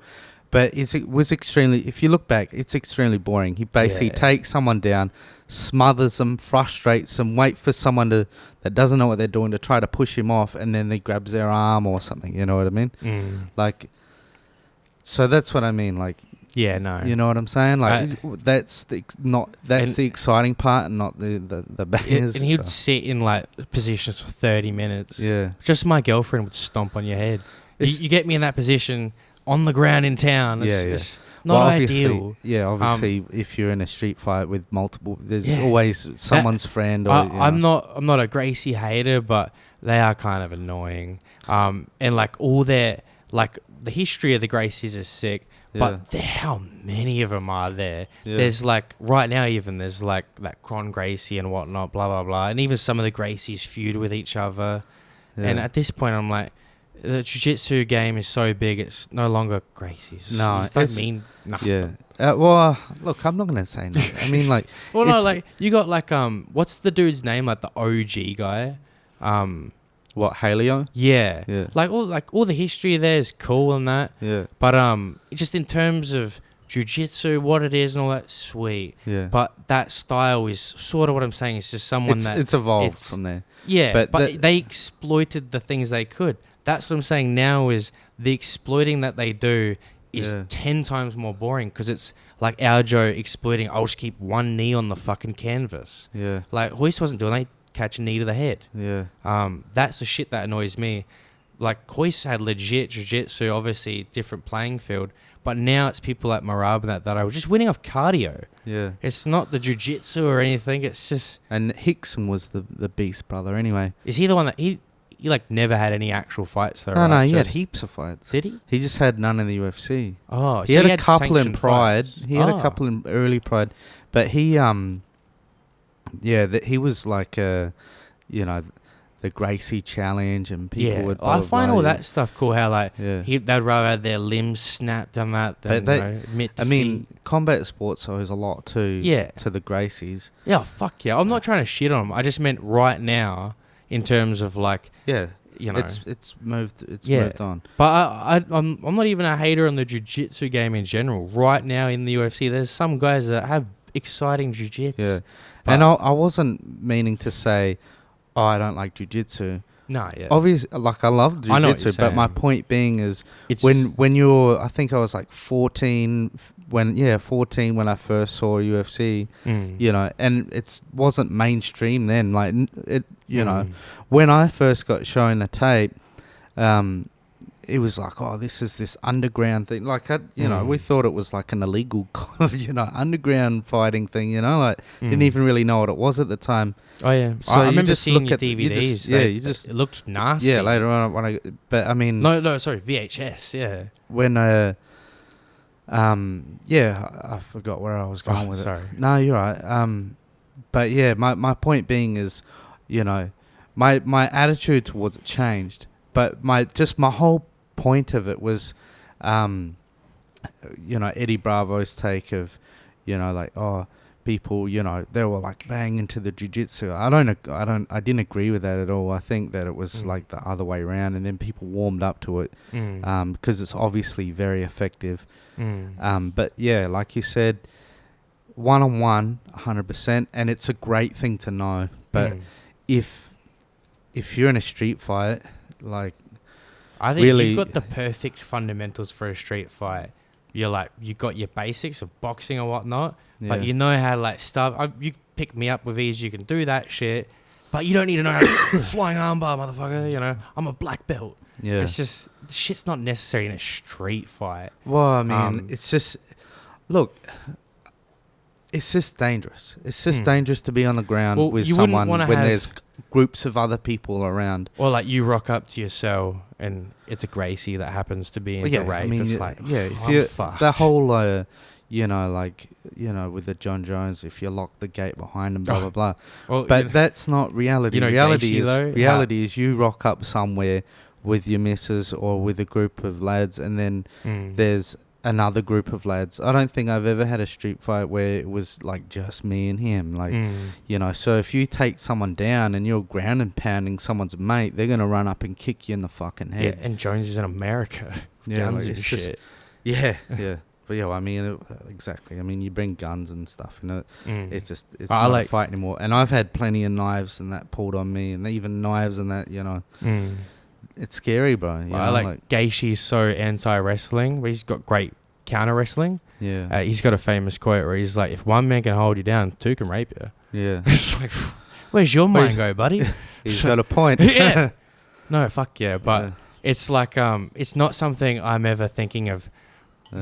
but it was extremely. If you look back, it's extremely boring. He basically takes someone down, smothers them, frustrates them, wait for someone that doesn't know what they're doing to try to push him off, and then he grabs their arm or something. You know what I mean? Like, so that's what I mean. Like. Yeah, no. You know what I'm saying? Like that's the exciting part, and not the bangers. And he'd sit in like positions for 30 minutes. Yeah. Just my girlfriend would stomp on your head. You get me in that position on the ground in town. It's not ideal. Yeah, obviously, if you're in a street fight with multiple, there's always someone's friend. Or, I'm not a Gracie hater, but they are kind of annoying. And like all their like the history of the Gracies is sick. But how many of them are there? Yeah. There's like, right now even, there's like that Cron Gracie and whatnot, blah, blah, blah. And even some of the Gracies feud with each other. Yeah. And at this point, I'm like, the jiu-jitsu game is so big, it's no longer Gracies. No, it doesn't mean nothing. Yeah. Well, look, I'm not going to say nothing. I mean, like... well, no, like, you got like, what's the dude's name? Like the OG guy? What, Haleo? Yeah. All the history there is cool and that. Yeah. But just in terms of jiu-jitsu, what it is and all that, sweet. Yeah. But that style is sort of what I'm saying. It's just someone it's evolved from there. Yeah. But they exploited the things they could. That's what I'm saying now is the exploiting that they do is 10 times more boring because it's like Aljo exploiting, I'll just keep one knee on the fucking canvas. Yeah. Like Hoyce wasn't doing that. Catch a knee to the head. Yeah. That's the shit that annoys me. Like Hoyce had legit jiu-jitsu, obviously different playing field, but now it's people like Marab and that are just winning off cardio. Yeah. It's not the jiu-jitsu or anything. It's just. And Hickson was the beast brother anyway. Is he the one that he like never had any actual fights though? No, he had heaps of fights. Did he? He just had none in the UFC. Oh, he had a couple in Pride. Fights. He had a couple in early Pride, but he he was like the Gracie challenge, and people would. I find all that stuff cool. How like they'd rather have their limbs snapped than that than admit defeat. I mean, combat sports owes a lot to the Gracies. Yeah, fuck yeah. I'm not trying to shit on them. I just meant right now in terms of like it's moved on. But I'm not even a hater on the jiu-jitsu game in general. Right now in the UFC, there's some guys that have exciting jiu-jitsu. Yeah. And I wasn't meaning to say, I don't like jiu-jitsu. No, yeah. Obviously, like I love jiu-jitsu, but my point being is when you're, I think I was like 14 when I first saw UFC, and it wasn't mainstream then. Like when I first got shown the tape, it was like, oh, this is this underground thing. Like, we thought it was like an illegal, underground fighting thing. Didn't even really know what it was at the time. Oh yeah, so I remember seeing your DVDs. It looked nasty. Yeah, later on sorry, VHS. Yeah. When I forgot where I was going with sorry. it. No, you're right. But yeah, my point being is, my attitude towards it changed. But my whole point of it was, Eddie Bravo's take of, people, they were like bang into the jiu-jitsu. I didn't agree with that at all. I think that it was like the other way around, and then people warmed up to it, because it's obviously very effective. But yeah, like you said, one-on-one, 100%, and it's a great thing to know. But if you're in a street fight, like, I think you've got the perfect fundamentals for a street fight. You're like, you got your basics of boxing and whatnot, but you know how to like stuff. You pick me up with ease, you can do that shit, but you don't need to know how to flying armbar, motherfucker. I'm a black belt. Yeah, it's just shit's not necessary in a street fight. Well, I mean, it's just look. It's just dangerous. It's just dangerous to be on the ground with you wouldn't someone wanna when have- there's groups of other people around. Or like you rock up to your cell and it's a Gracie that happens to be into Well, rape. It's like, if I'm you fucked. the whole with the John Jones, if you lock the gate behind them, blah blah blah. Well, But that's not reality. you know reality Gaethje, though, reality is you rock up somewhere with your missus or with a group of lads, and then there's another group of lads. I don't think I've ever had a street fight where it was like just me and him. Like, so if you take someone down and you're ground and pounding someone's mate, they're going to run up and kick you in the fucking head. Yeah, and Jones is in America. Guns and shit. Yeah. But yeah, I mean, exactly. I mean, you bring guns and stuff, it's not a fight anymore. And I've had plenty of knives and that pulled on me, and even knives and that, It's scary, bro. I like Gaethje's so anti-wrestling, but he's got great counter-wrestling. Yeah. He's got a famous quote where he's like, if one man can hold you down, two can rape you. Yeah. It's like, where's your mind go, buddy? He's got a point. Yeah. No, fuck yeah. But it's like, it's not something I'm ever thinking of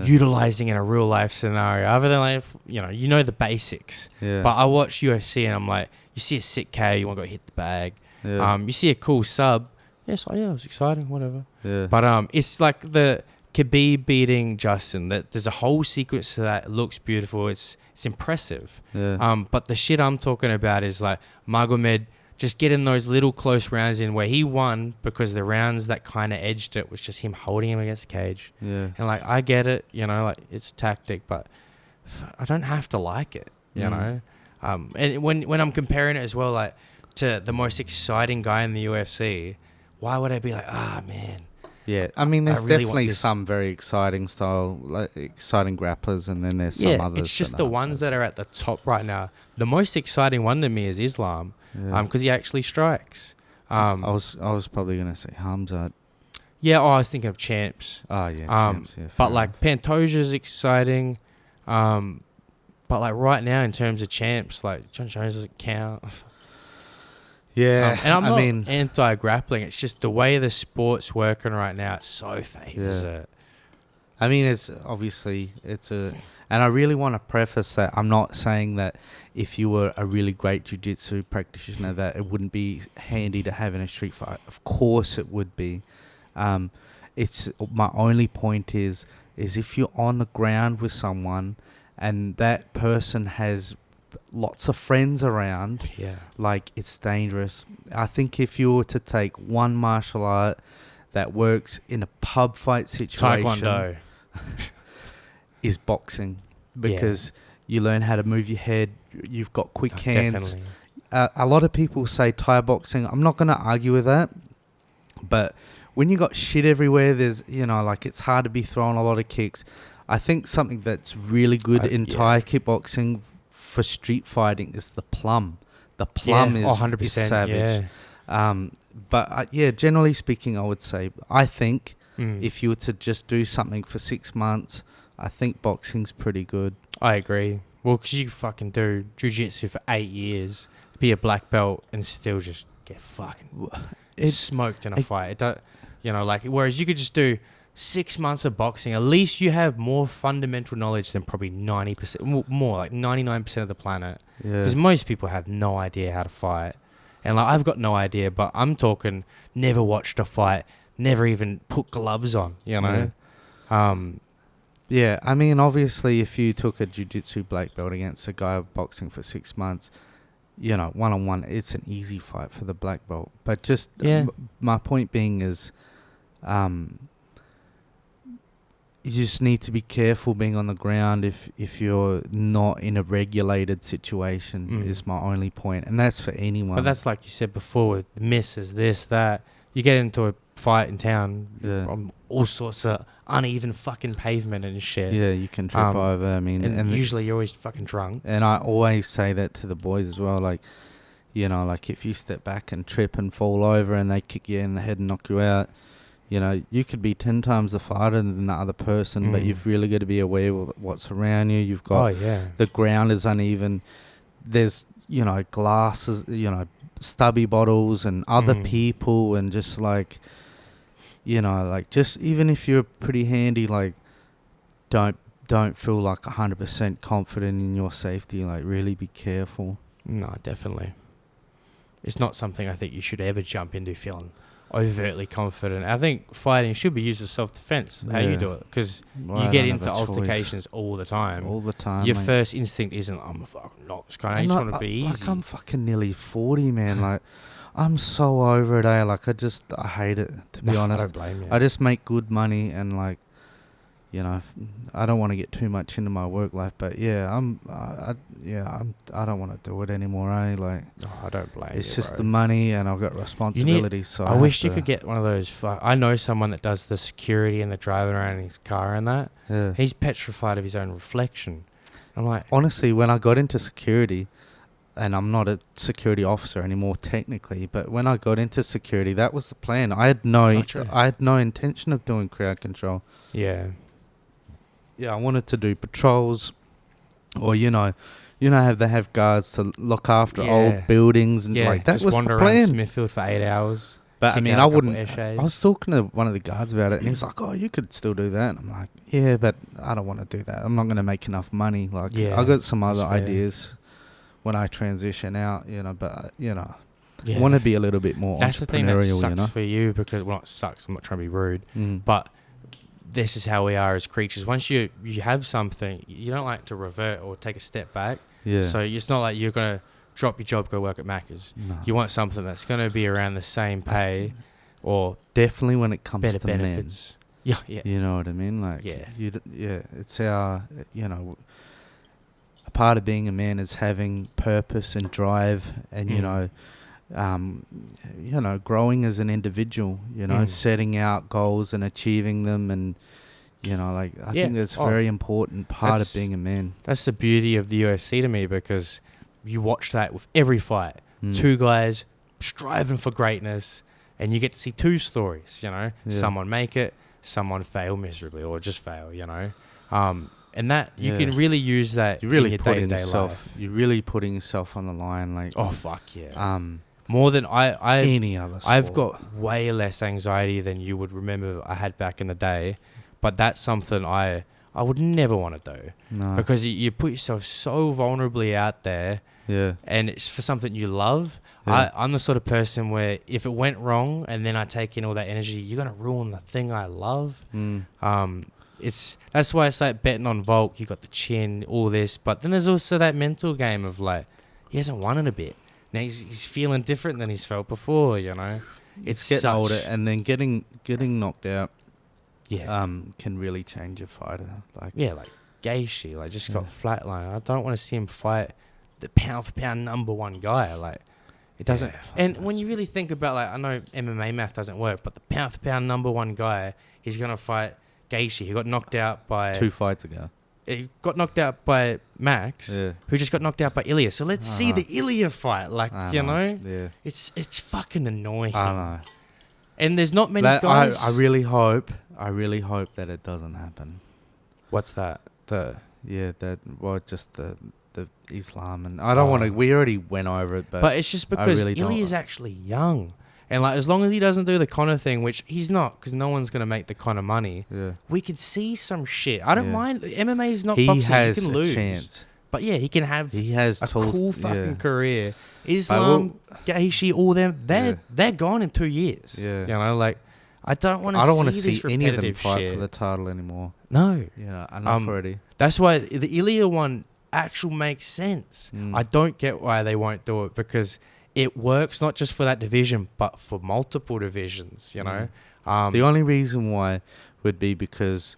utilizing in a real life scenario, other than like, you know the basics. Yeah. But I watch UFC and I'm like, you see a sick KO, you want to go hit the bag. Yeah. You see a cool sub. Yes, it was exciting, whatever. Yeah. But it's like the Khabib beating Justin. That there's a whole sequence to that. It looks beautiful. It's impressive. Yeah. But the shit I'm talking about is like Magomed just getting those little close rounds in where he won because the rounds that kind of edged it was just him holding him against the cage. Yeah. And like I get it, like it's a tactic, but I don't have to like it, you know. And when I'm comparing it as well, like to the most exciting guy in the UFC. Why would I be like, man? Yeah, I mean, there's really definitely some very exciting exciting grapplers, and then there's some others. It's just the ones that are at the top right now. The most exciting one to me is Islam, because he actually strikes. I was probably gonna say Hamzat. Yeah, I was thinking of champs. Oh yeah, champs. Yeah, but like Pantoja's exciting. But like right now, in terms of champs, like John Jones doesn't count. Yeah, and I'm not anti-grappling. It's just the way the sport's working right now. It so favors it. I mean, and I really want to preface that I'm not saying that if you were a really great jiu-jitsu practitioner that it wouldn't be handy to have in a street fight. Of course it would be. It's my only point is if you're on the ground with someone and that person has lots of friends around, like it's dangerous. I think if you were to take one martial art that works in a pub fight situation, Taekwondo is boxing, because you learn how to move your head. You've got quick hands. A lot of people say Thai boxing. I'm not going to argue with that, but when you got shit everywhere, there's like it's hard to be throwing a lot of kicks. I think something that's really good in Thai kickboxing for street fighting is the plum. The plum is 100%, savage. But generally speaking, I think if you were to just do something for 6 months, I think boxing's pretty good. I agree. Well, because you fucking do jiu-jitsu for 8 years, be a black belt, and still just get fucking smoked in a fight. Whereas you could just do 6 months of boxing, at least you have more fundamental knowledge than probably 90%, more like 99% of the planet. Because most people have no idea how to fight. And like I've got no idea, but I'm talking never watched a fight, never even put gloves on, Yeah, I mean, obviously, if you took a jiu-jitsu black belt against a guy boxing for 6 months, one-on-one, it's an easy fight for the black belt. But just my point being is, you just need to be careful being on the ground if you're not in a regulated situation is my only point. And that's for anyone. But that's like you said before with misses, this, that. You get into a fight in town on all sorts of uneven fucking pavement and shit. Yeah, you can trip over. I mean, and usually you're always fucking drunk. And I always say that to the boys as well. Like, like if you step back and trip and fall over and they kick you in the head and knock you out, you could be 10 times the fighter than the other person, but you've really got to be aware of what's around you. You've got the ground is uneven. There's, glasses, stubby bottles and other people, and just like, just even if you're pretty handy, like don't don't feel like 100% confident in your safety, like really be careful. No, definitely. It's not something I think you should ever jump into feeling overtly confident. I think fighting should be used as self-defense. How you do it, because you get into altercations all the time. All the time. Your first instinct isn't, I'm a fucking knock this guy. You just want to be easy. Like, I'm fucking nearly 40, man. Like, I'm so over it, eh? Like, I hate it, to be honest. I don't blame you. I just make good money and, like, you know, I don't want to get too much into my work life, but yeah, I don't want to do it anymore, eh? Like, I don't blame you. It's just the money, and I've got responsibilities. So I wish you could get one of those. I know someone that does the security and the driving around in his car and that. Yeah. He's petrified of his own reflection. I'm like, honestly, when I got into security, and I'm not a security officer anymore technically, but when I got into security, that was the plan. I had no intention of doing crowd control. Yeah. Yeah, I wanted to do patrols, or how they have guards to look after old buildings and like that. Just was wander the plan. around Smithfield for 8 hours. But I mean, I wouldn't. I was talking to one of the guards about it, and he was like, "Oh, you could still do that." And I'm like, "Yeah, but I don't want to do that. I'm not going to make enough money. Like, I got some other ideas when I transition out, But I want to be a little bit more. That's the thing that sucks you know? for you, because it sucks. I'm not trying to be rude, Mm. but this is how we are as creatures. Once you have something, you don't like to revert or take a step back. Yeah. So it's not like you're gonna drop your job, go work at Macca's. No. You want something that's going to be around the same pay or definitely when it comes better to benefits. Yeah, yeah. You know what I mean? Like, yeah. It's our, a part of being a man is having purpose and drive and, growing as an individual, setting out goals and achieving them. And, I think that's a very important part of being a man. That's the beauty of the UFC to me, because you watch that with every fight. Two guys striving for greatness, and you get to see two stories, Someone make it, someone fail miserably or just fail, And that you can really use that in your day-to-day life. You're really putting yourself on the line. Like, oh, fuck yeah. More than any other sport. I've got way less anxiety than you would remember I had back in the day. But that's something I would never want to do. No. Because you put yourself so vulnerably out there. Yeah. And it's for something you love. Yeah. I'm the sort of person where if it went wrong and then I take in all that energy, you're going to ruin the thing I love. That's why it's like betting on Volk. You got the chin, all this. But then there's also that mental game of like, he hasn't won in a bit. Now he's feeling different than he's felt before, It's getting older, and then getting knocked out. Yeah. Can really change a fighter. Like Gaethje, just got flatlined. I don't want to see him fight the pound for pound number one guy. Like, it doesn't. And when you really think about, like, I know MMA math doesn't work, but the pound for pound number one guy, he's gonna fight Gaethje. He got knocked out by 2 fights ago. He got knocked out by Max, who just got knocked out by Ilya. So let's see the Ilya fight. Like, Yeah. It's fucking annoying. I know. And there's not many guys. I really hope that it doesn't happen. What's that? Just the Islam, and I don't want to. We already went over it, but it's just because Ilya's actually young, and like as long as he doesn't do the Conor thing, which he's not, because no one's gonna make the Conor money. Yeah, we could see some shit. I don't mind. MMA is not boxing. He can lose. Chance. But yeah, he can have. He has a cool fucking career. Islam, Gaethje, all them, they're gone in 2 years. Yeah, I don't want to see any of them fight for the title anymore. No, enough already. That's why the Ilya one actually makes sense. I don't get why they won't do it, because it works not just for that division but for multiple divisions. The only reason why would be because.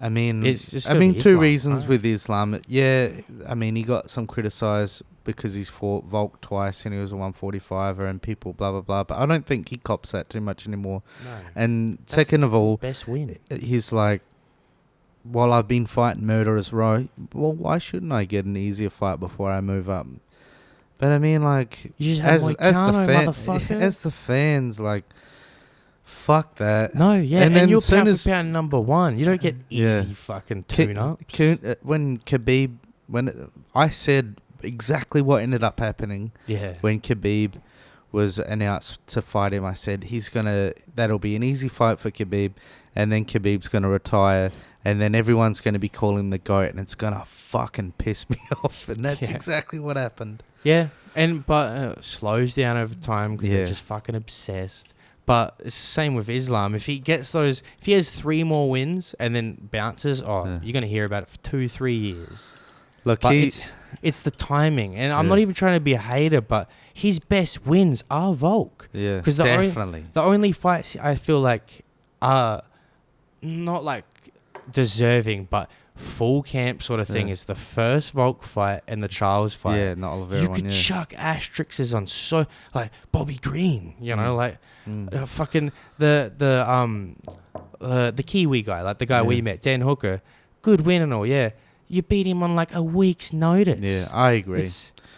It's just 2 Islam, reasons right? with Islam. Yeah, he got some criticised because he's fought Volk twice and he was a 145er and people blah blah blah. But I don't think he cops that too much anymore. No. And second of all, best win. He's like, while I've been fighting murderers row, well, why shouldn't I get an easier fight before I move up? But you just as the fans, like. Fuck that. No, yeah. And you're pound for pound number one. You don't get easy fucking tune-ups. I said exactly what ended up happening. Yeah. When Khabib was announced to fight him, I said that'll be an easy fight for Khabib, and then Khabib's gonna retire, and then everyone's gonna be calling him the GOAT, and it's gonna fucking piss me off, and that's exactly what happened. Yeah, but slows down over time because they're just fucking obsessed. But it's the same with Islam. If he has 3 more wins and then bounces, you're gonna hear about it for 2-3 years. Look, but it's the timing, and I'm not even trying to be a hater, but his best wins are Volk. Yeah, because definitely the only fights I feel like are not like deserving, but full camp sort of thing is the first Volk fight and the Charles fight. Yeah, not Oliveira you one. could chuck asterisks on so like Bobby Green, you know, like fucking the Kiwi guy, like the guy we met, Dan Hooker, good win and all. Yeah, you beat him on like a week's notice. Yeah, I agree.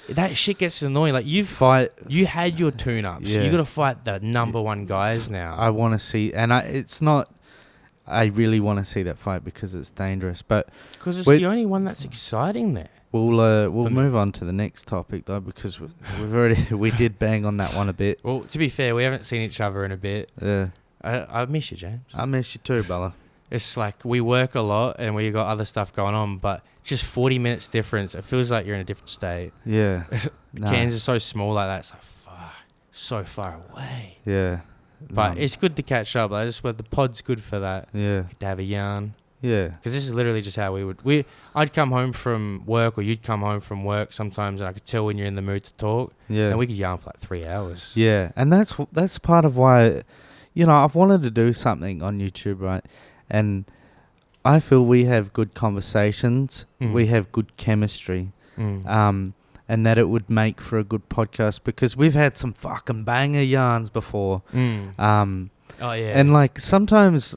That shit gets annoying. Like you had your tune-ups. Yeah. You got to fight the number one guys now. I want to see, and I really want to see that fight because it's dangerous. But because it's the only one that's exciting there. We'll move on to the next topic though, because we did bang on that one a bit. Well, to be fair, we haven't seen each other in a bit. Yeah. I miss you, James. I miss you too, Bella. It's like we work a lot and we got other stuff going on, but just 40 minutes difference. It feels like you're in a different state. Yeah. Cairns is so small like that. It's like, fuck, so far away. Yeah. But it's good to catch up. Like, the pod's good for that. Yeah. To have a yarn. Yeah. Because this is literally just how I'd come home from work or you'd come home from work sometimes and I could tell when you're in the mood to talk. Yeah. And we could yarn for like 3 hours. Yeah. And that's part of why, I've wanted to do something on YouTube, right? And I feel we have good conversations. We have good chemistry. And that it would make for a good podcast because we've had some fucking banger yarns before. Oh, yeah. And like sometimes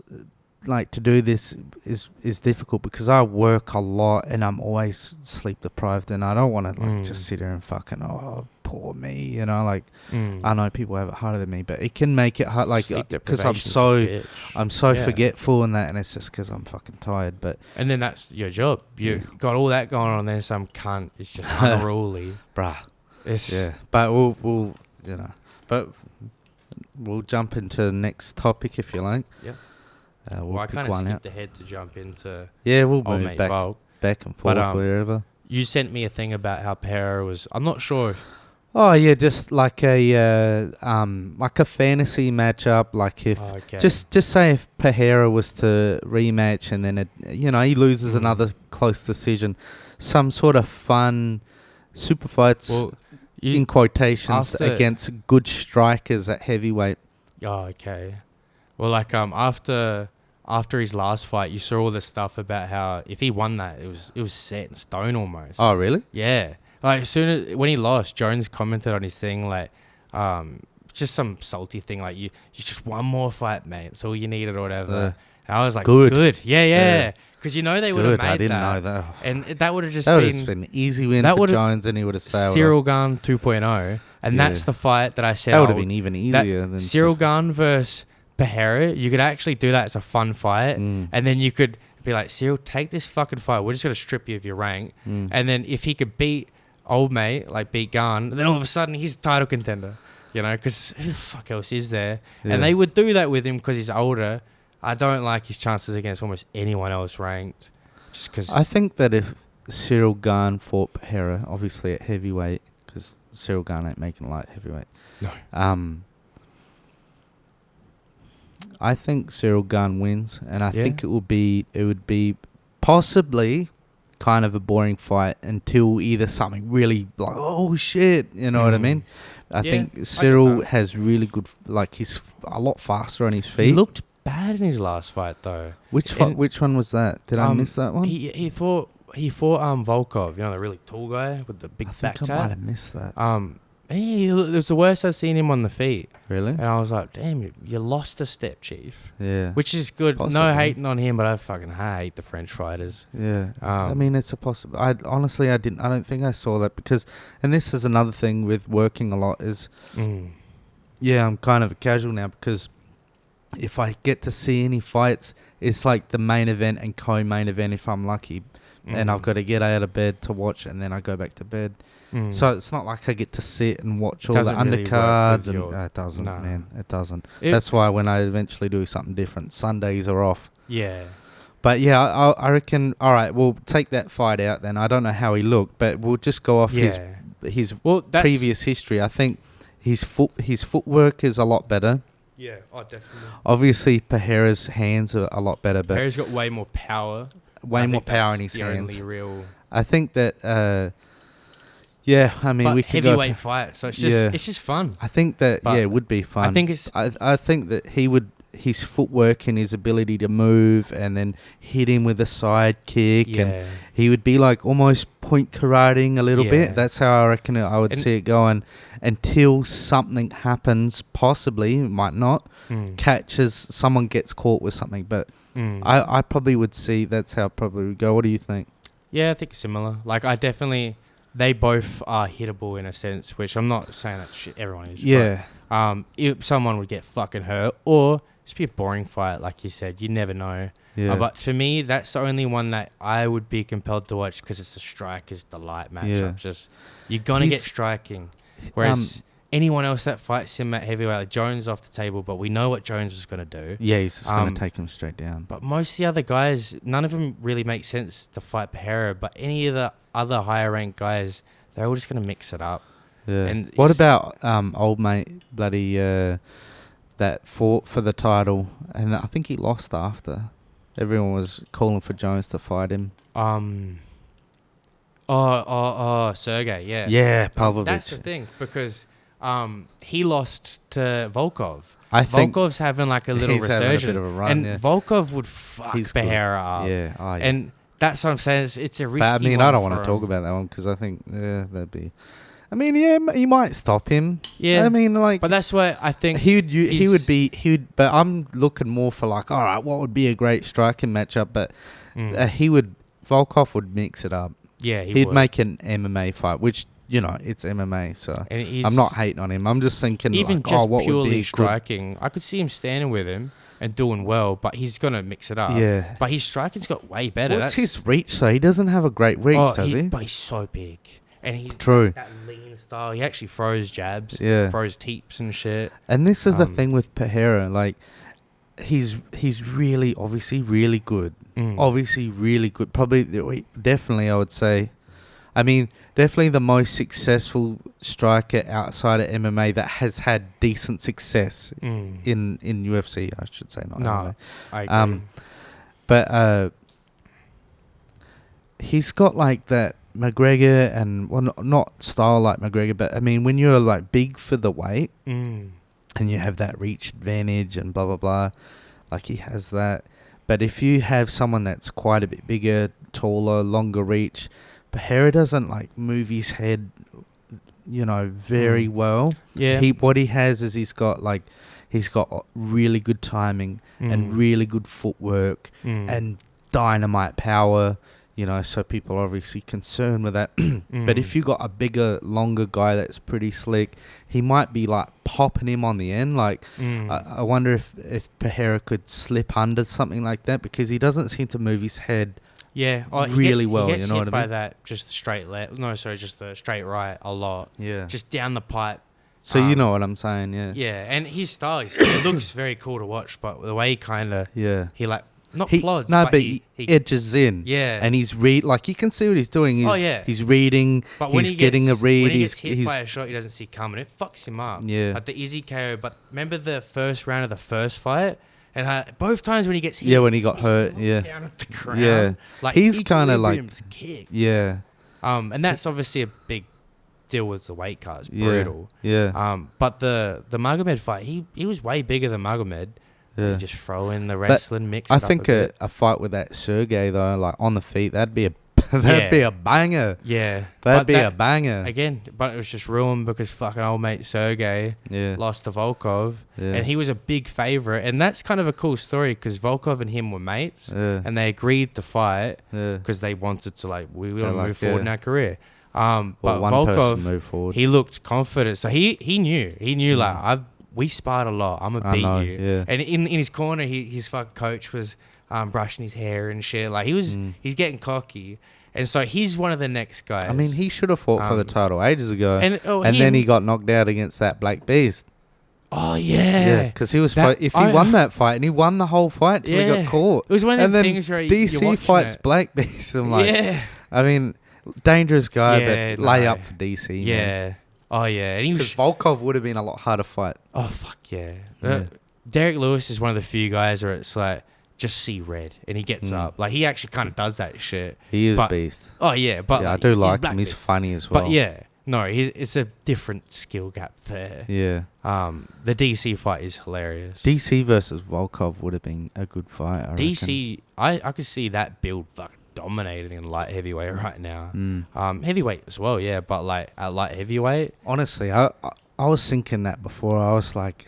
like to do this is difficult because I work a lot and I'm always sleep deprived and I don't want to like just sit here and fucking poor me, like I know people have it harder than me, but it can make it hard, like because I'm so forgetful and that, and it's just because I'm fucking tired. But and then that's your job. You got all that going on, and then some cunt is just unruly, bruh. But we'll jump into the next topic if you like. Yeah. I kind of skipped ahead to jump into. Yeah, we'll move back and forth wherever. You sent me a thing about how Pereira was. I'm not sure. Oh yeah, just like a fantasy matchup. Like if just say if Pereira was to rematch and then he loses another close decision, some sort of fun super fights in quotations against good strikers at heavyweight. Oh, okay. Well, like after his last fight, you saw all the stuff about how if he won that, it was set in stone almost. Oh, really? Yeah. Like as soon as when he lost, Jones commented on his thing like, just some salty thing like you just one more fight, mate. That's all you needed or whatever. And I was like, good. Yeah. Because they would have made that. I didn't know that. And that would have just been an easy win for Jones, and he would have sailed. Cyril Gane 2.0, and that's the fight that I said. That would have been even easier than Cyril Gane versus Pereira. You could actually do that as a fun fight, and then you could be like, Cyril, take this fucking fight. We're just gonna strip you of your rank, and then if he could beat old mate, like beat Gane, then all of a sudden he's a title contender. Because who the fuck else is there? Yeah. And they would do that with him because he's older. I don't like his chances against almost anyone else ranked. Just because I think that if Cyril Gane fought Pereira, obviously at heavyweight, because Cyril Gane ain't making light heavyweight. No. I think Cyril Gane wins, and I think it would be possibly kind of a boring fight until either something really like, oh shit, you know what I mean? I think Cyril has really good, like he's a lot faster on his feet. He looked bad in his last fight though. Which one was that? Did I miss that one? He fought Volkov, the really tall guy with the big back tat. I might have missed that. It was the worst I've seen him on the feet. Really? And I was like, damn, you lost a step, Chief. Yeah. Which is good. Possibly. No hating on him, but I fucking hate the French fighters. Yeah. I mean, it's a possible. I don't think I saw that because, and this is another thing with working a lot is, I'm kind of a casual now because if I get to see any fights, it's like the main event and co-main event if I'm lucky. And I've got to get out of bed to watch and then I go back to bed. So it's not like I get to sit and watch all the Doesn't really work undercards. with And your- it doesn't, Nah. man. It doesn't. That's why when I eventually do something different, Sundays are off. Yeah. But yeah, I reckon. All right, we'll take that fight out then. I don't know how he looked, but we'll just go off his That's previous history. I think his footwork is a lot better. Yeah, oh, definitely. Obviously, Pereira's hands are a lot better, but Pereira's got way more power. way I more think power that's in his the hands. only real. I think that. Yeah, I mean, But we could heavyweight fight, so it's just fun. I think that But it would be fun. I think it's I think that his footwork and his ability to move and then hit him with a side kick, and he would be like almost point karating a little bit. That's how I reckon I would see it going until something happens. Possibly, it might not. Catches, someone gets caught with something, but I probably would see that's how it probably would go. What do you think? Yeah, I think similar. Like, they both are hittable in a sense, which I'm not saying that shit everyone is. Yeah. But, if someone would get fucking hurt, or just be a boring fight, like you said. You never know. Yeah. But for me, that's the only one that I would be compelled to watch because it's a strikers delight matchup. Just you're gonna get striking. Whereas anyone else that fights him at heavyweight, like Jones off the table, but we know what Jones was gonna do. Yeah, he's just gonna take him straight down. But most of the other guys, none of them really make sense to fight Pereira. But any of the other higher ranked guys, they're all just gonna mix it up. Yeah. And what about old mate bloody that fought for the title, and I think he lost after. Everyone was calling for Jones to fight him. Sergey, yeah. Yeah, Pavlovich. That's the thing, because he lost to Volkov. I think Volkov's having like a little he's having a resurgence. bit of a run, and yeah. Volkov would fuck Pereira up. Yeah, And that's what I'm saying. It's a risky but I mean, one I don't for want to him. talk about that one because I think that'd be. I mean, yeah, he might stop him. Yeah. I mean, like, But that's why I think he would. But I'm looking more for like, all right, what would be a great striking matchup? But Volkov would mix it up. Yeah, he'd would. make an MMA fight, which it's MMA, so And I'm not hating on him. I'm just thinking, even like, just what purely would be striking, I could see him standing with him and doing well, but he's gonna mix it up. Yeah. But his striking's got way better. What's his reach? So he doesn't have a great reach, does he? But he's so big, and he's True. that lean style. He actually throws jabs, Yeah. throws teeps and shit. And this is the thing with Pereira, like, he's really obviously really good. Obviously really good. Definitely, I would say. I mean, definitely the most successful striker outside of MMA that has had decent success in UFC, I should say, not MMA. I agree. But he's got like that McGregor and not style like McGregor, but I mean when you're like big for the weight and you have that reach advantage and blah blah blah, like he has that. But if you have someone that's quite a bit bigger, taller, longer reach, Pereira doesn't like move his head, very well. Yeah. What he has is he's got really good timing and really good footwork and dynamite power. So people are obviously concerned with that. But if you got a bigger, longer guy that's pretty slick, he might be like popping him on the end. Like I wonder if Pereira could slip under something like that because he doesn't seem to move his head. Yeah, really well. He gets you know hit what I by mean? that just the straight left. No, sorry, just the straight right a lot. Yeah. Just down the pipe. So you know what I'm saying? Yeah. Yeah, and his style, it looks very cool to watch, but the way he kind of he like not plods, no, but he edges in. Yeah, and he's like you can see what he's doing. He's reading. But when he's getting a read. When he gets hit by a shot he doesn't see coming, it fucks him up. Yeah, like the Izzy KO. But remember the first round of the first fight, and both times when he gets hit, when he got hurt, down at the ground. Yeah, like he's kind of like kicked. Yeah, and that's obviously a big deal with the weight cut. It's brutal. Yeah. But the Magomed fight, he was way bigger than Magomed. Yeah. You just throw in the wrestling mix. I think a fight with that Sergey though, like on the feet, that'd be a banger. Yeah, that'd be a banger again. But it was just ruined because fucking old mate Sergey lost to Volkov, and he was a big favorite. And that's kind of a cool story because Volkov and him were mates, and they agreed to fight because they wanted to we want to move forward in our career. But one Volkov, person move forward. He looked confident, so he knew like we sparred a lot. I'm gonna beat you. Yeah. And in his corner, his fucking coach was brushing his hair and shit. Like he's getting cocky. And so he's one of the next guys. I mean, he should have fought for the title ages ago. And then he got knocked out against that Black Beast. Oh, yeah. Because he was if he won that fight, and he won the whole fight till he got caught. It was one of the things where DC fights Black Beast. I'm like, I mean, dangerous guy, but lay up for DC. Yeah. Man. Oh, yeah. And he was Volkov would have been a lot harder fight. Oh, fuck yeah. Derek Lewis is one of the few guys where it's like, just see red, and he gets up. Like, he actually kind of does that shit. He is a beast. Oh, yeah. But I do like him. He's funny as well. But yeah. No, it's a different skill gap there. Yeah. The DC fight is hilarious. DC versus Volkov would have been a good fight. DC, I could see that build fucking dominating in light heavyweight right now. Heavyweight as well, yeah. But like at light heavyweight, honestly, I was thinking that before. I was like,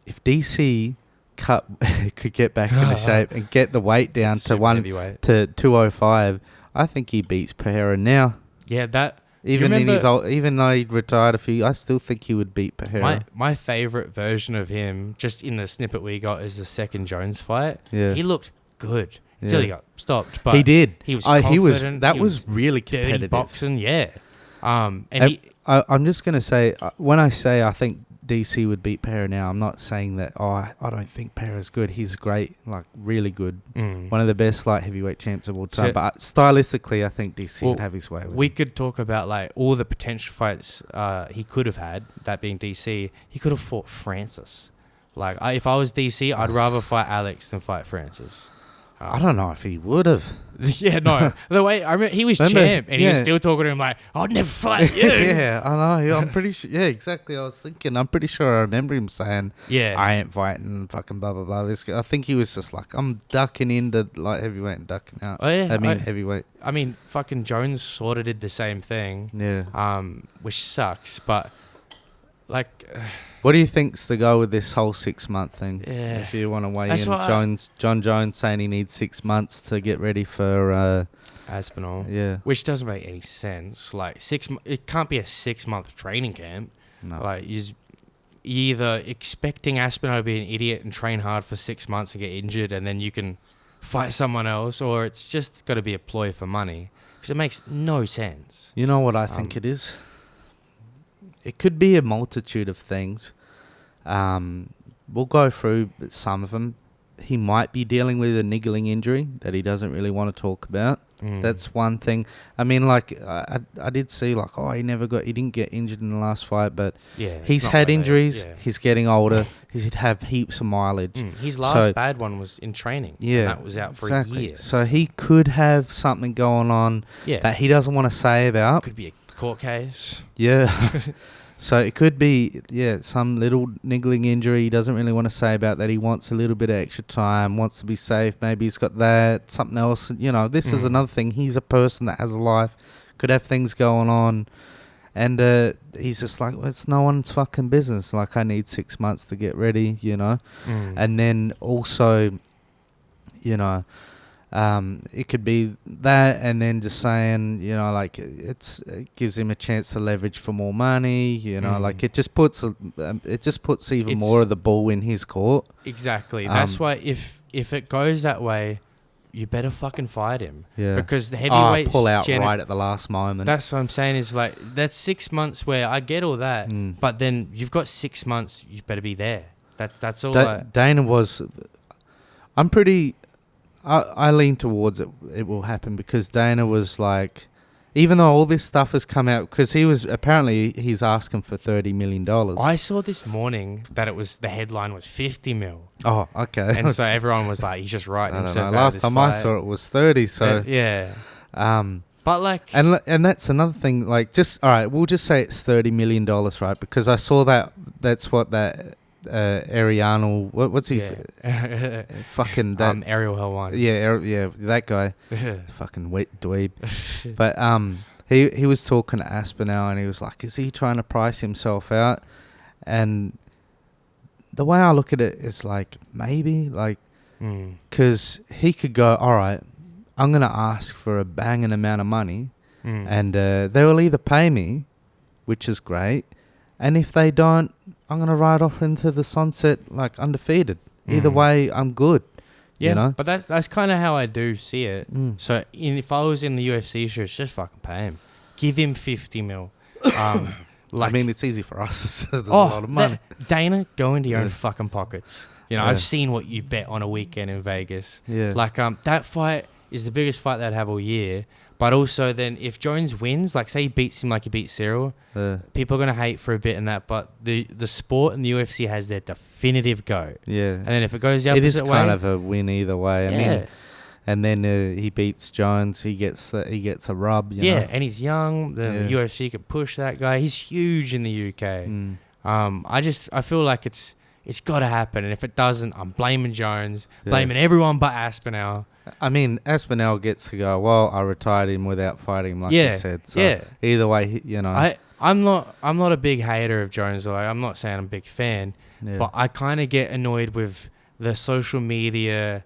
if DC could get back into shape and get the weight down to 205, I think he beats Pereira now. Yeah, that. Even in his old, even though he retired a few, I still think he would beat Pereira. My favorite version of him, just in the snippet we got, is the second Jones fight. Yeah, he looked good until he got stopped. But he did. He was confident. That was really competitive. Dirty boxing, yeah. I'm just gonna say, when I say I think DC would beat Pereira now, I'm not saying that, I don't think Pereira's good. He's great, like really good. One of the best light heavyweight champs of all time. But stylistically, I think DC would have his way with him. We could talk about like all the potential fights he could have had, that being DC. He could have fought Francis. Like, if I was DC, I'd rather fight Alex than fight Francis. I don't know if he would have. Yeah, no. The way I remember, he was champ, and he was still talking to him like, "I'd never fight you." Yeah, I know. I'm pretty sure. Yeah, exactly. I was thinking. I'm pretty sure I remember him saying, "Yeah, I ain't fighting fucking blah blah blah." This guy. I think he was just like, "I'm ducking into light heavyweight and ducking out." Oh yeah, heavyweight. I mean, fucking Jones sort of did the same thing. Yeah. Which sucks, but like. What do you think's the go with this whole 6 month thing? Yeah. If you want to weigh in, John Jones saying he needs 6 months to get ready for Aspinall. Yeah. Which doesn't make any sense. Like it can't be a 6 month training camp. No. Like you're either expecting Aspinall to be an idiot and train hard for 6 months and get injured, and then you can fight someone else, or it's just got to be a ploy for money, because it makes no sense. You know what I think it is? It could be a multitude of things. We'll go through some of them. He might be dealing with a niggling injury that he doesn't really want to talk about. That's one thing. I mean, like, I did see, like, he didn't get injured in the last fight, but he's had injuries. He's getting older. He'd have heaps of mileage. His last bad one was in training. Yeah. And that was out for a year. So he could have something going on that he doesn't want to say about. Could be a court case. Yeah. So it could be, some little niggling injury he doesn't really want to say about, that he wants a little bit of extra time, wants to be safe. Maybe he's got that, something else. You know, this is another thing. He's a person that has a life, could have things going on. And he's just like, well, it's no one's fucking business. Like, I need 6 months to get ready, you know. And then also, you know, it could be that, and then just saying, you know, like it gives him a chance to leverage for more money, you know, like it just puts even more of the ball in his court. Exactly. That's why if it goes that way, you better fucking fight him. Yeah. Because the heavyweights pull out right at the last moment. That's what I'm saying, is like, that's 6 months where I get all that, but then you've got 6 months, you better be there. That's all. Dana was. I'm pretty. I lean towards it will happen, because Dana was like, even though all this stuff has come out, because he's asking for $30 million. I saw this morning that the headline was 50 mil. Oh, okay. And so everyone was like, he's just writing himself out. Last time I saw it was 30, so. Yeah. But like. And that's another thing, like, just, all right, we'll just say it's $30 million, right? Because I saw that's what that. Ariano, what's his fucking that Ariel Helwani. That guy, fucking wet dweeb. But he was talking to Aspinall, and he was like, is he trying to price himself out? And the way I look at it is like, maybe, like, because he could go, all right, I'm gonna ask for a banging amount of money, and they will either pay me, which is great, and if they don't, I'm going to ride off into the sunset like undefeated. Either way, I'm good. Yeah, you know? but that's kind of how I do see it. Mm. So if I was in the UFC shoes, just fucking pay him. Give him 50 mil. I mean, it's easy for us. So there's a lot of money. Dana, go into your own Yeah. fucking pockets. You know, Yeah. I've seen what you bet on a weekend in Vegas. Yeah. Like, that fight is the biggest fight they'd have all year. But also then if Jones wins, like say he beats him like he beat Cyril, people are going to hate for a bit and that. But the sport and the UFC has their definitive go. Yeah. And then if it goes the It opposite is way. kind of a win either way. I Yeah. mean, and then he beats Jones. He gets a rub. You know? And he's young. The UFC could push that guy. He's huge in the UK. Mm. I feel like it's got to happen. And if it doesn't, I'm blaming Jones, blaming everyone but Aspinall. I mean, Aspinall gets to go, well, I retired him without fighting him, like you said. So either way, you know. I'm not a big hater of Jones. Like, I'm not saying I'm a big fan, but I kind of get annoyed with the social media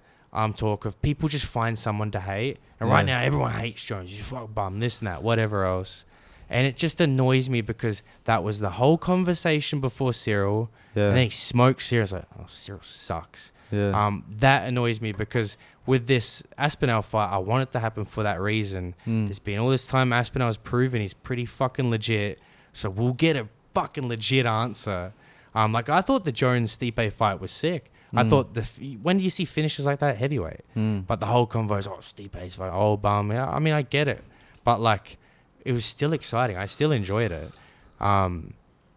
talk of people just find someone to hate. And right now, everyone hates Jones. You fuck bum, this and that, whatever else. And it just annoys me because that was the whole conversation before Cyril. Yeah. And then he smokes Cyril. It's like, oh, Cyril sucks. Yeah. That annoys me because with this Aspinall fight, I want it to happen for that reason. There's been all this time Aspinall's proven he's pretty fucking legit. So we'll get a fucking legit answer. Like, I thought the Jones-Stipe fight was sick. I thought when do you see finishes like that at heavyweight? But the whole convo is, Stipe's fight, bum. Yeah, I mean, I get it. But, like, it was still exciting. I still enjoyed it.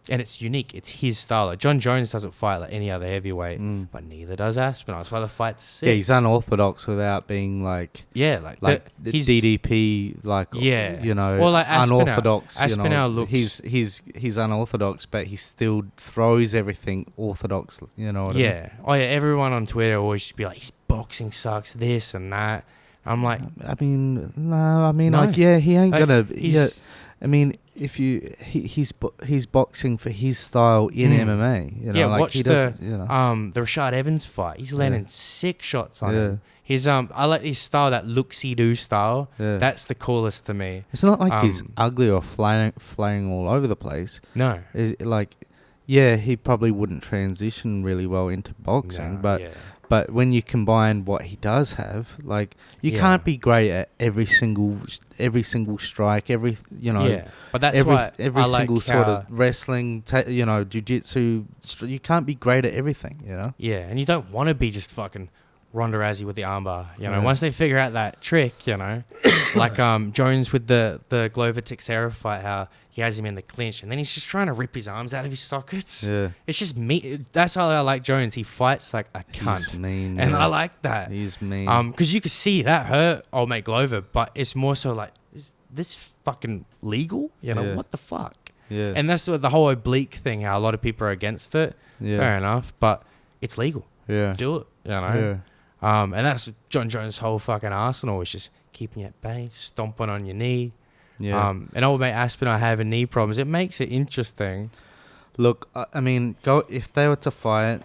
And it's unique. It's his style. Like, John Jones doesn't fight like any other heavyweight, but neither does Aspinall. That's why the fight's sick. Yeah, he's unorthodox without being like he's DDP, you know, well, like unorthodox. Aspinall looks he's unorthodox, but he still throws everything orthodox. You know what I mean? Oh yeah, everyone on Twitter always should be like, his boxing sucks, this and that. I'm like, he ain't gonna. I mean, if he's boxing for his style in MMA, you know, watch he does, you know. The Rashad Evans fight. He's landing sick shots on him. His I like his style, that look-see-do style. Yeah. That's the coolest to me. It's not like he's ugly or flying all over the place. No, he probably wouldn't transition really well into boxing, but when you combine what he does have, like, you can't be great at every single strike, but that's every single sort of wrestling, jiu-jitsu. You can't be great at everything, you know. Yeah, and you don't want to be just fucking Ronda Rousey with the armbar, you know. Once they figure out that trick, you know, like Jones with the Glover Teixeira fight, how he has him in the clinch and then he's just trying to rip his arms out of his sockets. Yeah, it's just me. That's how I like Jones. He fights like a cunt. He's mean, and I like that. He's mean. Because you could see that hurt old mate Glover, but it's more so like, is this fucking legal? You know, what the fuck? Yeah, and that's the whole oblique thing. How a lot of people are against it. Yeah, fair enough, but it's legal. Yeah, do it. You know. Yeah. And that's John Jones' whole fucking arsenal, is just keeping you at bay, stomping on your knee. Yeah. And old mate Aspinall having knee problems. It makes it interesting. Look, I mean, if they were to fight,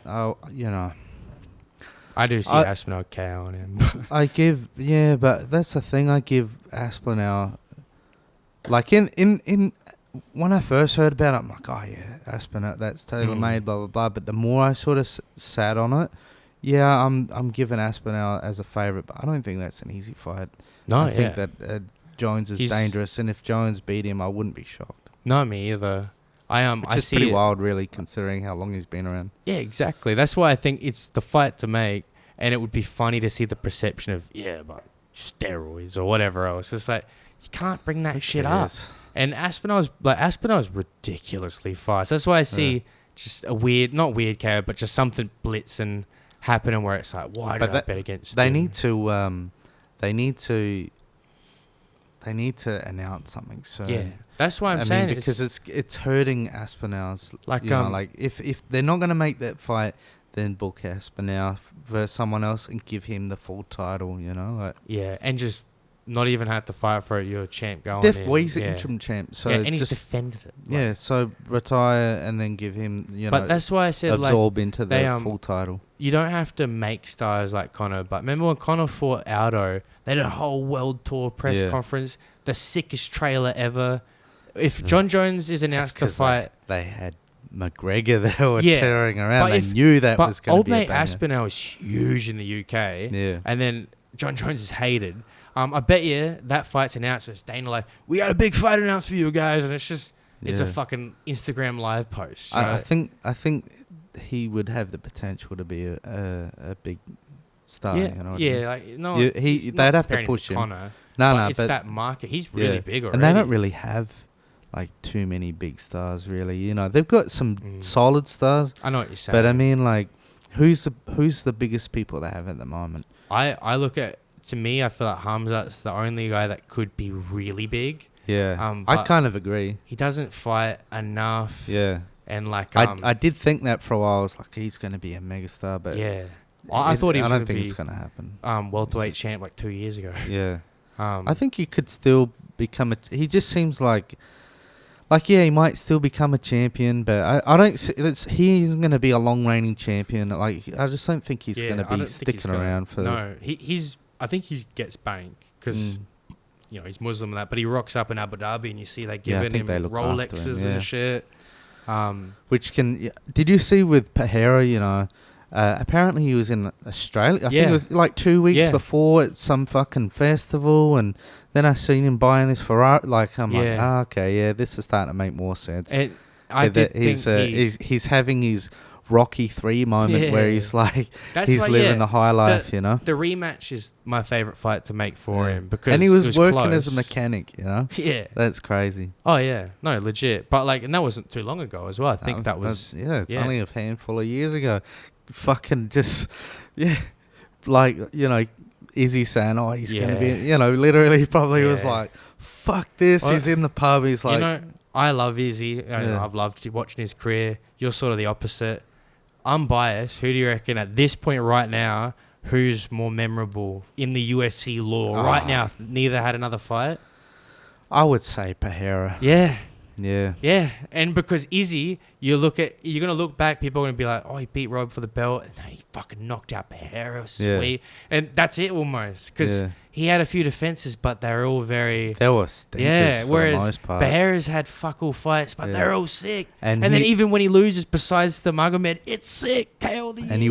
you know. I do see Aspinall KO on him. But that's the thing. I give Aspinall, like in when I first heard about it, I'm like, Aspinall, that's tailor-made, blah, blah, blah. But the more I sort of sat on it, I'm giving Aspinall as a favourite, but I don't think that's an easy fight. No, I think that Jones is dangerous, and if Jones beat him, I wouldn't be shocked. No, me either. Which is pretty wild, really, considering how long he's been around. Yeah, exactly. That's why I think it's the fight to make, and it would be funny to see the perception of, but steroids or whatever else. It's like, you can't bring that shit up. And Aspinall's ridiculously fast. That's why I see just a weird, not weird KO, but just something blitzing happening where it's like, why did I bet against they him? They need to announce something soon. Yeah, that's why I'm saying because it's hurting Aspinall's. Like, if they're not going to make that fight, then book Aspinall versus someone else and give him the full title. You know, and just not even have to fight for it. You're a champ going. He's the interim champ, so and he's defended it. So retire and then give him. But that's why I said absorb into the full title. You don't have to make stars like Conor. But remember when Conor fought Aldo? They did a whole world tour press conference, the sickest trailer ever. If John Jones is announced to fight, they had McGregor they were Yeah, tearing around. but They knew that was going to old be a mate banger. Aspinall is huge in the UK. Yeah. And then John Jones is hated. I bet you that fight's announced. It's Dana like, we got a big fight announced for you guys, and it's just it's a Yeah. fucking Instagram live post. you I know? think he would have the potential to be a big star. Yeah, You know what I yeah, mean? like no, He'd it's not have to comparing push him. Connor, No, it's but that market. He's really yeah. big already, and they don't really have like too many big stars. Really, you know, they've got some solid stars, I know what you're saying, but I mean, like, who's the biggest people they have at the moment? I look at, to me, I feel like Hamzat's the only guy that could be really big. Yeah, I but kind of agree. he doesn't fight enough. Yeah, and like I did think that for a while. I was like, he's going to be a megastar, but yeah, I thought he was I going don't to think be it's going to happen. welterweight champ like 2 years ago. Yeah, I I think he could still become a. He just seems like yeah, he might still become a champion, but I don't. He isn't going to be a long reigning champion. Like, I just don't think he's going to be sticking around for. No, he's. I think he gets banked because you know he's Muslim and that, but he rocks up in Abu Dhabi and you see they giving him Rolexes and shit. Which can. Did you see with Pereira? You know. Apparently he was in Australia. I think it was like 2 weeks before at some fucking festival, and then I seen him buying this Ferrari. Like, I'm like, okay, yeah, this is starting to make more sense. And I did think he's having his Rocky 3 moment where he's like, he's living the high life, you know. The rematch is my favorite fight to make for him because and he was working close. as a mechanic, you know. Yeah, that's crazy. Oh yeah, no, legit. But like, and that wasn't too long ago as well. I think that was it's only a handful of years ago. Fucking just, like, you know, Izzy saying, oh, he's going to be, you know, literally he probably was like, fuck this. Well, he's in the pub. He's like, you know, I love Izzy. I've loved watching his career. You're sort of the opposite. I'm biased. Who do you reckon at this point right now, who's more memorable in the UFC lore right now? If neither had another fight. I would say Pereira. Yeah. Yeah. Yeah. And because Izzy, you're going to look back, people are going to be like, oh, he beat Rob for the belt, and then he fucking knocked out Pereira. Sweet. Yeah. And that's it almost. Because he had a few defenses, but they're all very... They were stinkers for the most part. Pereira's had fuck all fights, but they're all sick. And then he, even when he loses, besides the Magomed, it's sick. KO the And he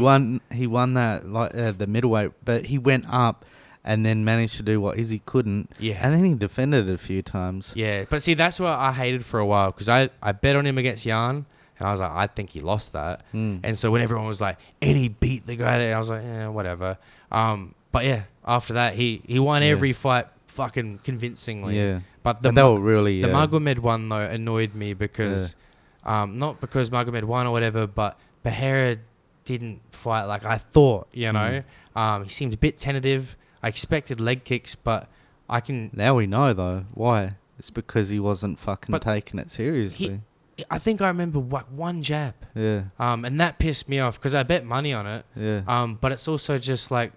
won that, like the middleweight, but he went up and then managed to do what Izzy couldn't. Yeah. And then he defended it a few times. Yeah. But see, that's what I hated for a while, because I bet on him against Jan, and I was like, I think he lost that. And so when everyone was like, and he beat the guy there, I was like, whatever. But yeah, after that, he won every fight fucking convincingly. Yeah. But they were really... The Magomed one, though, annoyed me because... not because Magomed won or whatever, but Pereira didn't fight like I thought, you know. He seemed a bit tentative. I expected leg kicks, but I can... Now we know, though. Why? It's because he wasn't fucking taking it seriously. I think I remember one jab. Yeah. And that pissed me off because I bet money on it. Yeah. But it's also just like,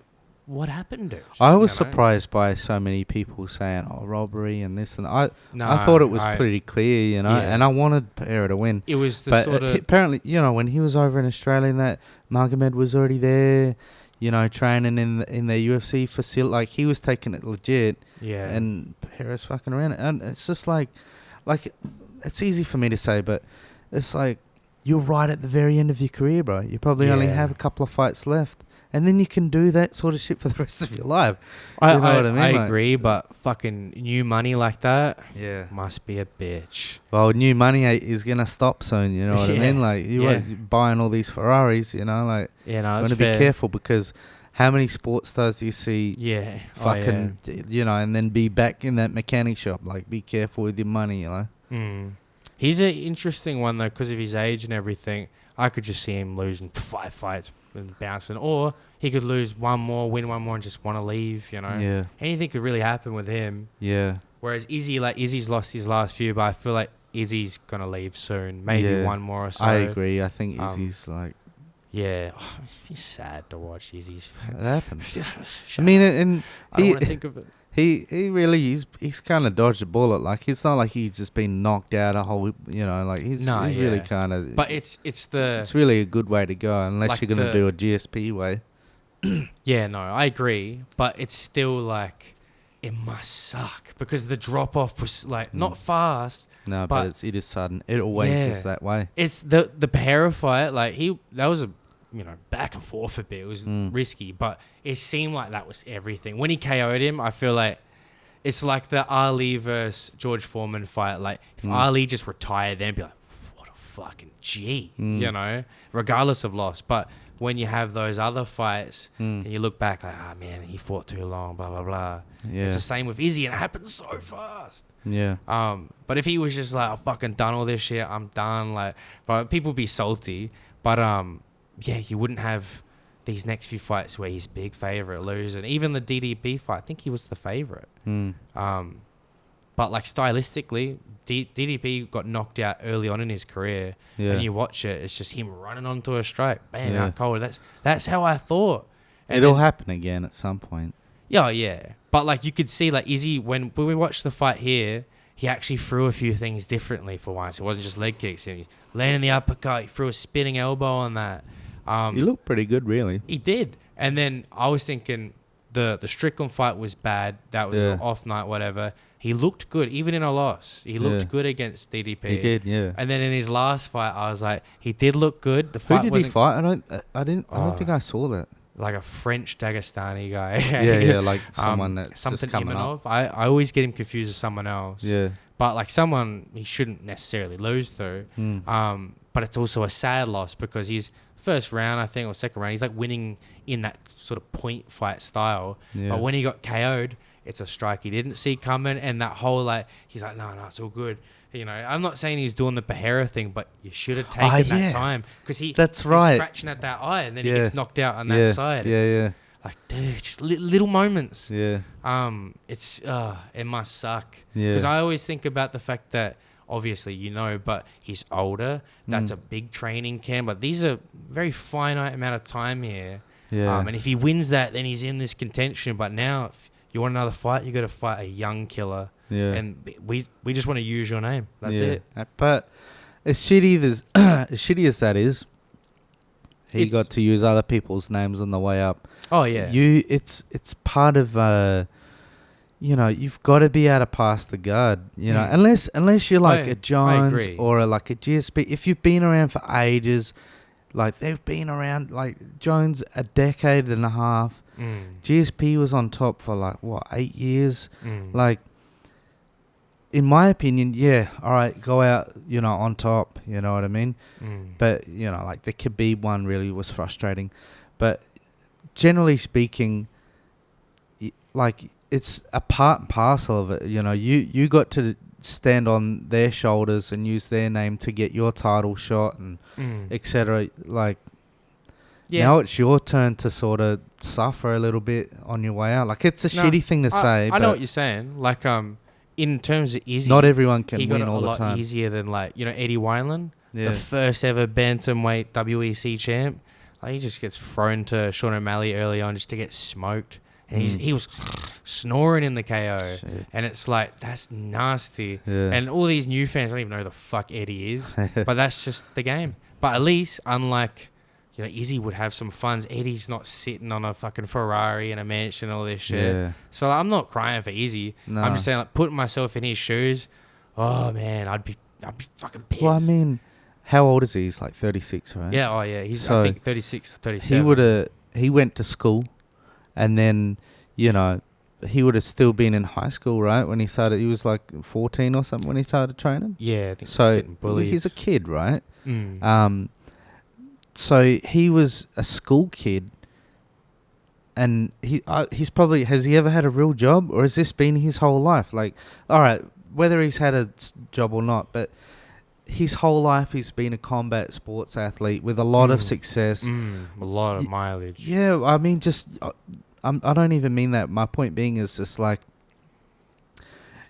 what happened to it? I was surprised by so many people saying, oh, robbery and this and that. I thought it was pretty clear, you know, and I wanted Pereira to win. It was the sort of... Apparently, you know, when he was over in Australia and that, Magomed was already there, you know, training in the UFC facility. Like, he was taking it legit. Yeah. And Pereira's fucking around. And it's just like, it's easy for me to say, but it's like, you're right at the very end of your career, bro. You probably only have a couple of fights left. And then you can do that sort of shit for the rest of your life. You know what I mean? I agree, but fucking new money like that must be a bitch. Well, new money is going to stop soon, you know what I mean? Like, you weren't buying all these Ferraris, you know? Like, you want to be careful because how many sports stars do you see fucking, you know, and then be back in that mechanic shop? Like, be careful with your money, you know? He's an interesting one, though, because of his age and everything. I could just see him losing 5 fights and bouncing. Or he could lose one more, win one more, and just want to leave, you know? Yeah. Anything could really happen with him. Yeah. Whereas Izzy's lost his last few, but I feel like Izzy's going to leave soon. Maybe one more or so. I agree. I think Izzy's like... Yeah. Oh, it's sad to watch Izzy's... It happens. I mean, and I don't want to think of it. He really he's kind of dodged a bullet. Like, it's not like he's just been knocked out a whole, you know, like he's really kind of. But it's really a good way to go unless like you're gonna do a GSP way. Yeah, no, I agree, but it's still like it must suck because the drop off was like not fast, No, but it is sudden. It always is that way. It's the Pereira fight. Like that was a back and forth a bit. It was risky, but it seemed like that was everything. When he KO'd him, I feel like it's like the Ali versus George Foreman fight. Like if Ali just retired, then be like, what a fucking G, regardless of loss. But when you have those other fights and you look back like, man, he fought too long, blah, blah, blah. Yeah. It's the same with Izzy, and it happened so fast. Yeah. But if he was just like, I've fucking done all this shit, I'm done. Like, but people be salty. But you wouldn't have these next few fights where he's big favorite, losing. Even the DDP fight, I think he was the favorite. But like stylistically, DDP got knocked out early on in his career. Yeah. And you watch it, it's just him running onto a strike. Bam, out cold. That's how I thought. And it'll happen again at some point. Yeah. But like you could see, like Izzy, when we watched the fight here, he actually threw a few things differently for once. It wasn't just leg kicks. He landed the uppercut, he threw a spinning elbow on that. He looked pretty good, really. He did. And then I was thinking the Strickland fight was bad. That was an off night, whatever. He looked good, even in a loss. He looked good against DDP. He did, yeah. And then in his last fight, I was like, he did look good. The Who fight did he fight? I don't think I saw that. Like a French Dagestani guy. yeah, like someone that's something just coming Imanov. up. I always get him confused with someone else. Yeah. But like someone he shouldn't necessarily lose to. But it's also a sad loss because he's first round, I think, or second round, he's like winning in that sort of point fight style. Yeah. But when he got KO'd, it's a strike he didn't see coming, and that whole he's like, no, it's all good. I'm not saying he's doing the Pereira thing, but you should have taken that time because he's scratching at that eye, and then he gets knocked out on that side. It's like, dude, just little moments. Yeah. It must suck because I always think about the fact that obviously but he's older. That's a big training camp, but these are very finite amount of time here. Yeah. And if he wins that, then he's in this contention. But now, if you want another fight, you got to fight a young killer. Yeah. And we just want to use your name. That's it. But as shitty as that is, he got to use other people's names on the way up. Oh yeah. It's part of you've got to be able to pass the guard. Unless you're like a Jones or like a GSP. If you've been around for ages. Like, they've been around, like, Jones, a decade and a half. GSP was on top for, 8 years? Like, in my opinion, all right, go out, on top, you know what I mean? But, like, the Khabib one really was frustrating. But generally speaking, like, it's a part and parcel of it, You got to stand on their shoulders and use their name to get your title shot and etc. Like, now it's your turn to sort of suffer a little bit on your way out. Like, it's a shitty thing to say. I know what you're saying. Like, in terms of Izzy, not everyone can win all the time. He got a lot easier than Eddie Wineland, the first ever bantamweight WEC champ. Like, he just gets thrown to Sean O'Malley early on just to get smoked. And he was snoring in the KO. Shit. And it's like, that's nasty. Yeah. And all these new fans don't even know who the fuck Eddie is. But that's just the game. But at least, unlike, Izzy would have some funds, Eddie's not sitting on a fucking Ferrari in a mansion and all this shit. Yeah. So I'm not crying for Izzy. No. I'm just saying, like, putting myself in his shoes, oh man, I'd be fucking pissed. Well, I mean, how old is he? He's like 36, right? Yeah, he's, I think, 36 to 37. He went to school. And then, he would have still been in high school, right? When he started, he was like 14 or something when he started training. Yeah, I think so. He's a kid, right? So he was a school kid, and he's probably, has he ever had a real job, or has this been his whole life? Like, all right, whether he's had a job or not, but his whole life he's been a combat sports athlete with a lot of success, a lot of mileage. Yeah, I mean, I don't even mean that. My point being is just like,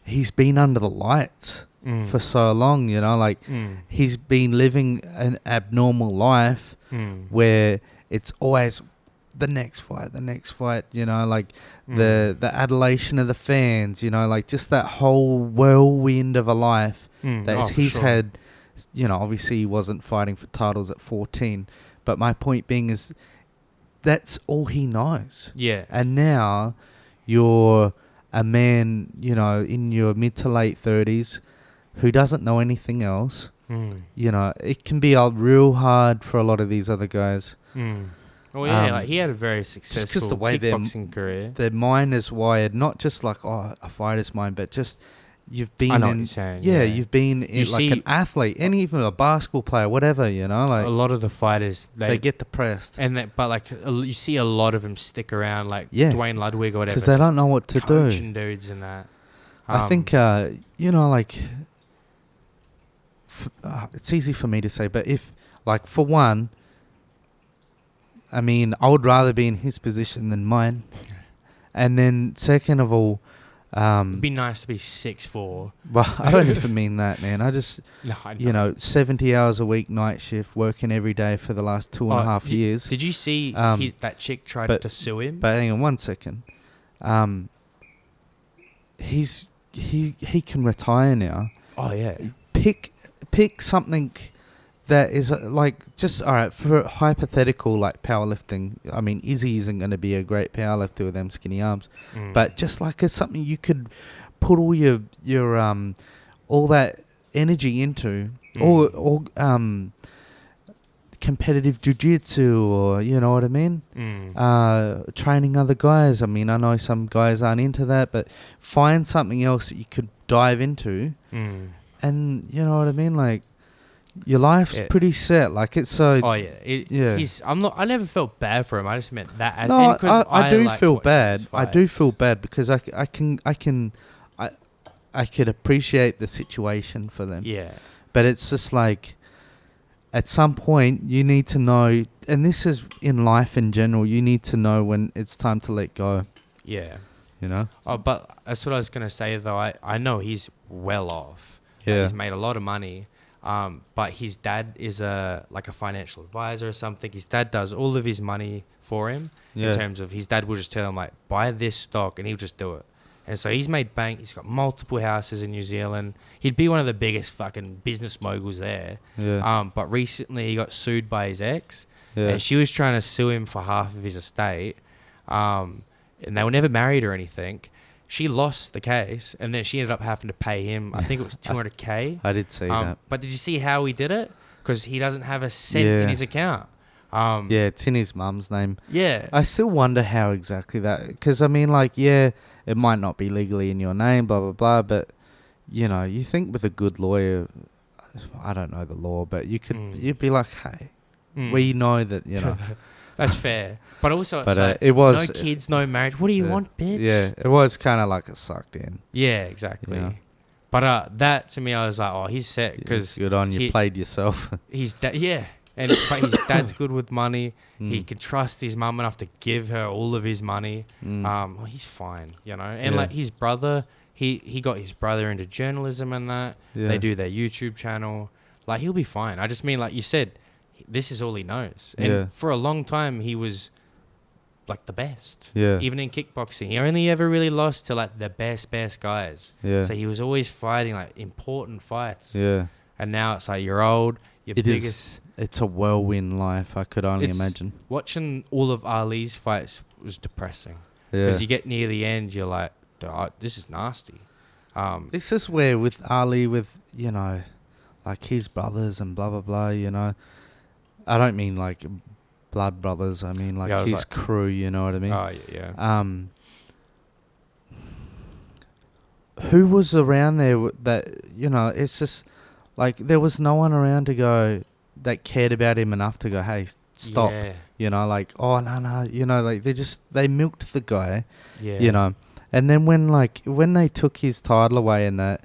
he's been under the lights for so long, he's been living an abnormal life where it's always the next fight, the adulation of the fans, like just that whole whirlwind of a life that he's had. Obviously he wasn't fighting for titles at 14, but my point being is that's all he knows. Yeah. And now you're a man, in your mid to late 30s who doesn't know anything else, Mm. you know, it can be real hard for a lot of these other guys. Mm. Well, yeah, like Um, he had a very 'cause successful the way kickboxing career. Their mind is wired, not just like, oh, a fighter's mind, but just you've been I know what in, you're saying. yeah, Yeah, you've been You in like see- an athlete, and even a basketball player, whatever, you know, a like lot of the fighters they get depressed but like you see a lot of them stick around, like Yeah. Dwayne Ludwig or whatever, because they just don't know what to do. coaching dudes and that. I think, you know, like, it's easy for me to say, but if, like, for one, I mean, I would rather be in his position than mine. And then, second of all, it'd be nice to be 6'4". well, I don't even mean that, man. I just, No, I know. you know, 70 hours a week, night shift, working every day for the last 2.5 years. Did you see Um, that chick tried to sue him? But hang on 1 second. He can retire now. Oh yeah. Pick something that is like, just all right, for hypothetical, like powerlifting. I mean, Izzy isn't going to be a great powerlifter with them skinny arms, but just like it's something you could put all your all that energy into, or competitive jiu-jitsu, or you know what I mean, training other guys. I mean, I know some guys aren't into that, but find something else that you could dive into, and you know what I mean, like your life's pretty set. Like it's so. Oh yeah, yeah. I never felt bad for him. I just meant that. No, and 'cause I do like feel watching bad. his I do fights. feel bad because I could appreciate the situation for them. Yeah. But it's just like, at some point you need to know, and this is in life in general, you need to know when it's time to let go. Yeah. You know? Oh, but that's what I was gonna say though. I know he's well off. Like, Yeah. he's made a lot of money. But his dad is a financial advisor or something. His dad does all of his money for him. Yeah. In terms of his dad will just tell him like, buy this stock, and he'll just do it. And so he's made bank. He's got multiple houses in New Zealand. He'd be one of the biggest fucking business moguls there. Yeah. But recently he got sued by his ex, Yeah. and she was trying to sue him for half of his estate. And they were never married or anything. She lost the case, and then she ended up having to pay him, I think it was $200K. I did see that. But did you see how he did it? Because he doesn't have a cent Yeah. in his account. Yeah, it's in his mum's name. Yeah. I still wonder how exactly that, because I mean, like, yeah, it might not be legally in your name, blah blah blah, but you know, you think with a good lawyer, I don't know the law, but you'd be like, hey, we know that, you know. That's fair. But also, But it's like, it was no kids, no marriage. What do you want, bitch? Yeah, it was kind of like a sucked in. Yeah, exactly. Yeah. But that, to me, I was like, oh, he's set. It's Because good on you, played yourself. yeah. But his dad's good with money. He Mm. can trust his mum enough to give her all of his money. Well, he's fine, you know. And Yeah. like his brother, he got his brother into journalism and that. Yeah. They do their YouTube channel. Like, he'll be fine. I just mean, like you said, this is all he knows. And Yeah. for a long time, he was like the best. Yeah. Even in kickboxing, he only ever really lost to like the best guys. Yeah. So he was always fighting like important fights. Yeah. And now it's like you're old, your It is. biggest. It's a whirlwind life. I could only imagine. Watching all of Ali's fights was depressing. Yeah. Because you get near the end, you're like, "Oh, this is nasty." This is where with Ali, with, you know, like his brothers and blah blah blah, you know, I don't mean like blood brothers. I mean like his crew. You know what I mean? Oh yeah. Who was around there that, you know? It's just like there was no one around to go that cared about him enough to go, hey, stop. Yeah. You know, like, oh no, you know, like they milked the guy. Yeah. You know, and then when they took his title away and that,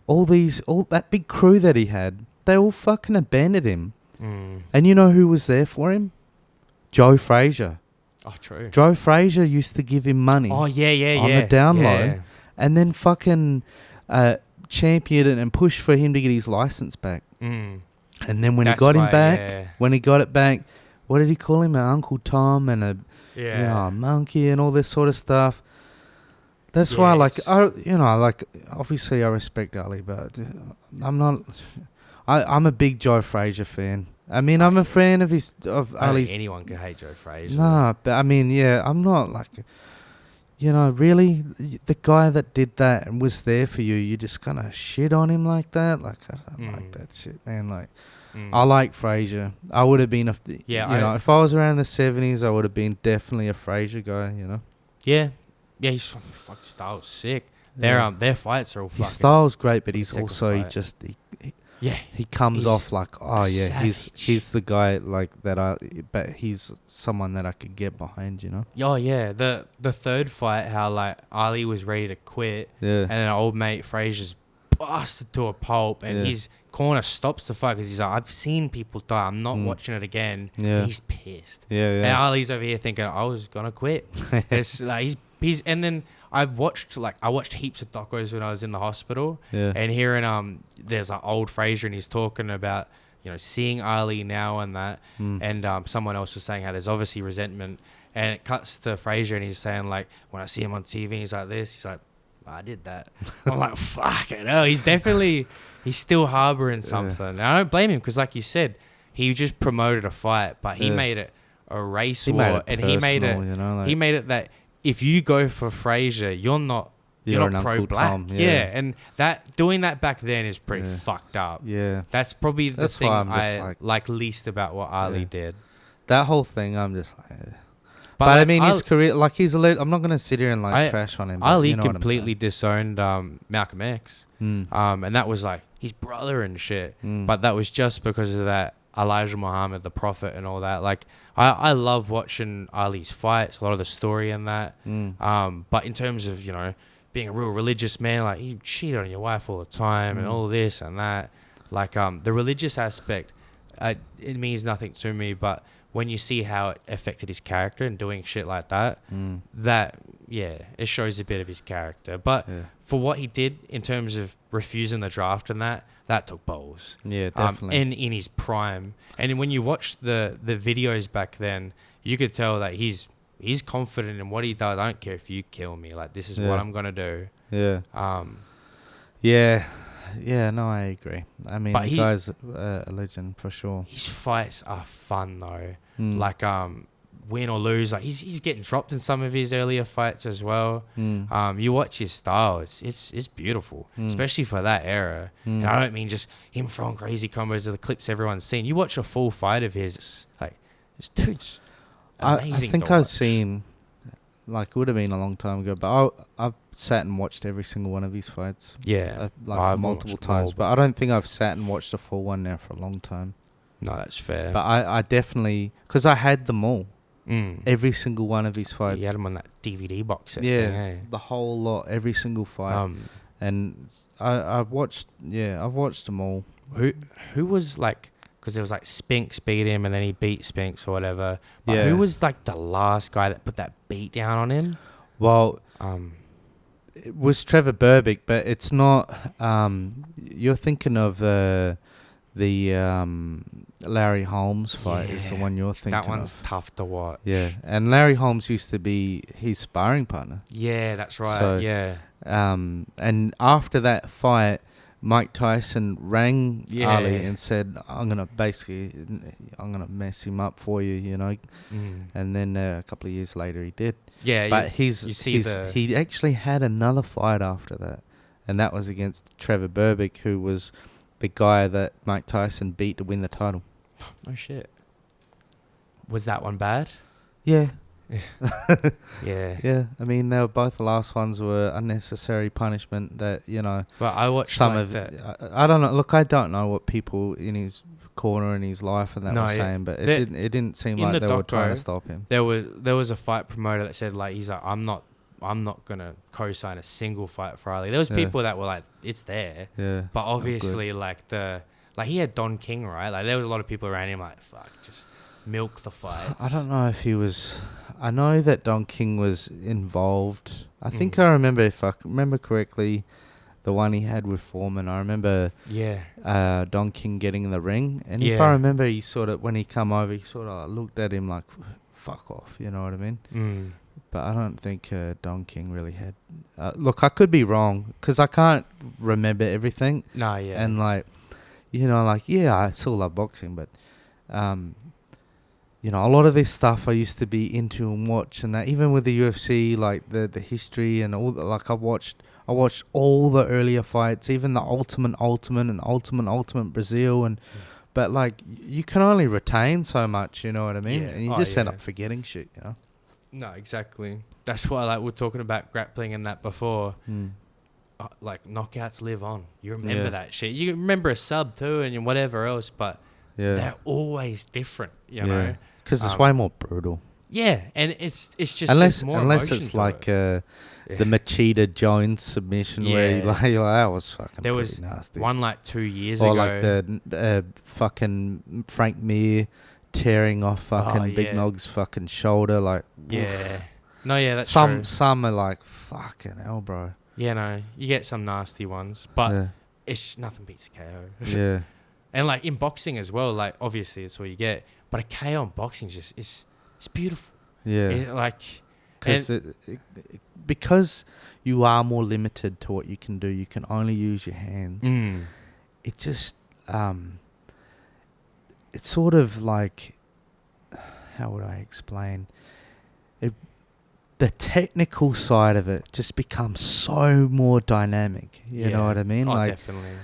all that big crew that he had, they all fucking abandoned him. And you know who was there for him? Joe Frazier. Oh, true. Joe Frazier used to give him money. Oh yeah. On the down low, and then fucking championed it and pushed for him to get his license back. And then when he got him back, when he got it back, what did he call him? An Uncle Tom and a a monkey and all this sort of stuff. That's why, like, obviously I respect Ali, but I'm not. I'm a big Joe Frazier fan. I mean, I'm a fan of I don't Ali's. think anyone could hate Joe Frazier. Nah, but I mean, yeah, I'm not like. you know, really, the guy that did that and was there for you, you're just gonna shit on him like that? Like, I don't like that shit, man. Like, I like Frazier. I would have been if I was around the 70s, I would have been definitely a Frazier guy, you know. Yeah, his fucking style's sick. Their fights are all fucking. His style's great, but he's sick of also fight. he comes off like, oh yeah, savage. he's the guy like that. But he's someone that I could get behind, you know. Oh yeah, the third fight, how like Ali was ready to quit, Yeah, and then our old mate Frazier's busted to a pulp, and his corner stops the fight because he's like, I've seen people die, I'm not watching it again. Yeah, he's pissed. Yeah. And Ali's over here thinking, I was gonna quit. It's like he's and then I watched heaps of docos when I was in the hospital. Yeah. And hearing there's an old Frazier and he's talking about, you know, seeing Ali now and that. And someone else was saying how there's obviously resentment, and it cuts to Frazier and he's saying like, when I see him on TV he's like this, he's like, I did that. I'm like, fuck it. Oh, he's still harboring something. And I don't blame him because, like you said, he just promoted a fight, but he made it a race war, and he made it. You know, like, he made it that if you go for Frazier, you're not pro black. Tom, and doing that back then is pretty fucked up. Yeah, that's probably the thing I like least about what Ali did. That whole thing, I'm just like. But I mean, his career, like he's I'm not gonna sit here and trash on him. Ali you know completely disowned Malcolm X, and that was like his brother and shit. But that was just because of that Elijah Muhammad, the Prophet, and all that. Like I love watching Ali's fights, a lot of the story in that. But in terms of, you know, being a real religious man, like you cheat on your wife all the time and all this and that. Like the religious aspect, it means nothing to me, but when you see how it affected his character and doing shit like that, it shows a bit of his character. But for what he did in terms of refusing the draft and that took balls. Yeah, definitely. And in his prime. And when you watch the videos back then, you could tell that he's confident in what he does. I don't care if you kill me. Like, this is what I'm going to do. Yeah. Yeah, no, I agree. I mean, the guy's a legend for sure. His fights are fun though. Like, win or lose, like he's getting dropped in some of his earlier fights as well. You watch his style; it's beautiful, especially for that era. And I don't mean just him throwing crazy combos of the clips everyone's seen. You watch a full fight of his, it's like this dude's amazing. I think I've seen, like, it would have been a long time ago, but I've sat and watched every single one of his fights. Yeah, like multiple times. But I don't think I've sat and watched a full one now for a long time. No, that's fair. But I definitely, because I had them all. Every single one of his fights. He had them on that DVD box set. Yeah, thing, eh? The whole lot, every single fight. And I've watched them all. Who was like, because there was like Spinks beat him and then he beat Spinks or whatever. But who was like the last guy that put that beat down on him? Well, it was Trevor Berbick, but it's not. You're thinking of the Larry Holmes fight is the one you're thinking of. That one's tough to watch. Yeah, and Larry Holmes used to be his sparring partner. Yeah, that's right. So, and after that fight, Mike Tyson rang Ali and said, I'm gonna mess him up for you, you know. And then a couple of years later, he did. Yeah, but he actually had another fight after that, and that was against Trevor Berbick, who was the guy that Mike Tyson beat to win the title. Oh shit! Was that one bad? Yeah. Yeah. I mean, they were both the last ones were unnecessary punishment that, you know. Well, I watched some of it. I don't know. Look, I don't know what people in his corner in his life and that were saying, but it didn't seem like they were trying to stop him. There was a fight promoter that said, like, he's like, I'm not gonna co-sign a single fight for Ali. There was people that were like, it's there. Yeah. But obviously, like he had Don King, right? Like there was a lot of people around him like, fuck, just milk the fights. I don't know if he was. I know that Don King was involved. I think I remember, if I remember correctly, the one he had with Foreman. I remember Don King getting in the ring. And if I remember, he sort of, when he come over, he sort of looked at him like, fuck off, you know what I mean? But I don't think Don King really had... look, I could be wrong, because I can't remember everything. No, yeah. And like, you know, like, yeah, I still love boxing, but... you know, a lot of this stuff I used to be into and watch, and that even with the UFC, like the history and all. Like I watched all the earlier fights, even the Ultimate and Ultimate Brazil, and but like you can only retain so much, you know what I mean? Yeah. And you just end up forgetting shit, you know. No, exactly. That's why, like, we're talking about grappling and that before. Mm. Like, knockouts live on. You remember that shit. You remember a sub too and whatever else, but they're always different, you know? Because it's way more brutal. Yeah, and it's just unless it's like the Machida Jones submission where you're like, that was fucking there was nasty. One like 2 years ago. Or like the fucking Frank Mir tearing off fucking Big Nog's fucking shoulder, like that's true. Some are like fucking hell, bro. Yeah, no, you get some nasty ones, but it's nothing beats KO. Yeah, and like in boxing as well, like obviously it's all you get, but a KO in boxing just it's beautiful. Yeah, because you are more limited to what you can do. You can only use your hands. It just it's sort of like, how would I explain it? The technical side of it just becomes so more dynamic. You know what I mean? Oh, like, definitely.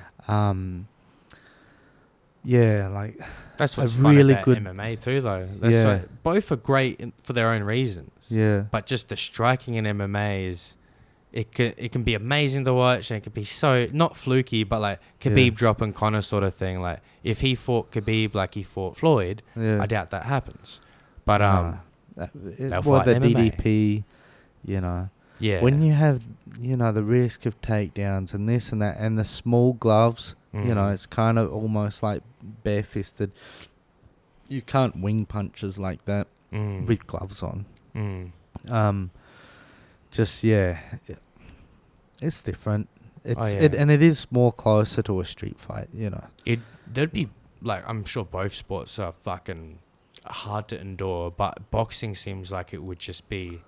Like that's what's really fun about good MMA too, though. That's like, both are great for their own reasons. Yeah. But just the striking in MMA is, it can be amazing to watch, and it can be so not fluky, but like Khabib dropping Conor sort of thing. Like if he fought Khabib like he fought Floyd, I doubt that happens. But the DDP, you know. Yeah. When you have, you know, the risk of takedowns and this and that, and the small gloves, you know, it's kind of almost like barefisted. You can't wing punches like that with gloves on. It's different. And it is more closer to a street fight, you know. There'd be, like, I'm sure both sports are fucking hard to endure, but boxing seems like it would just be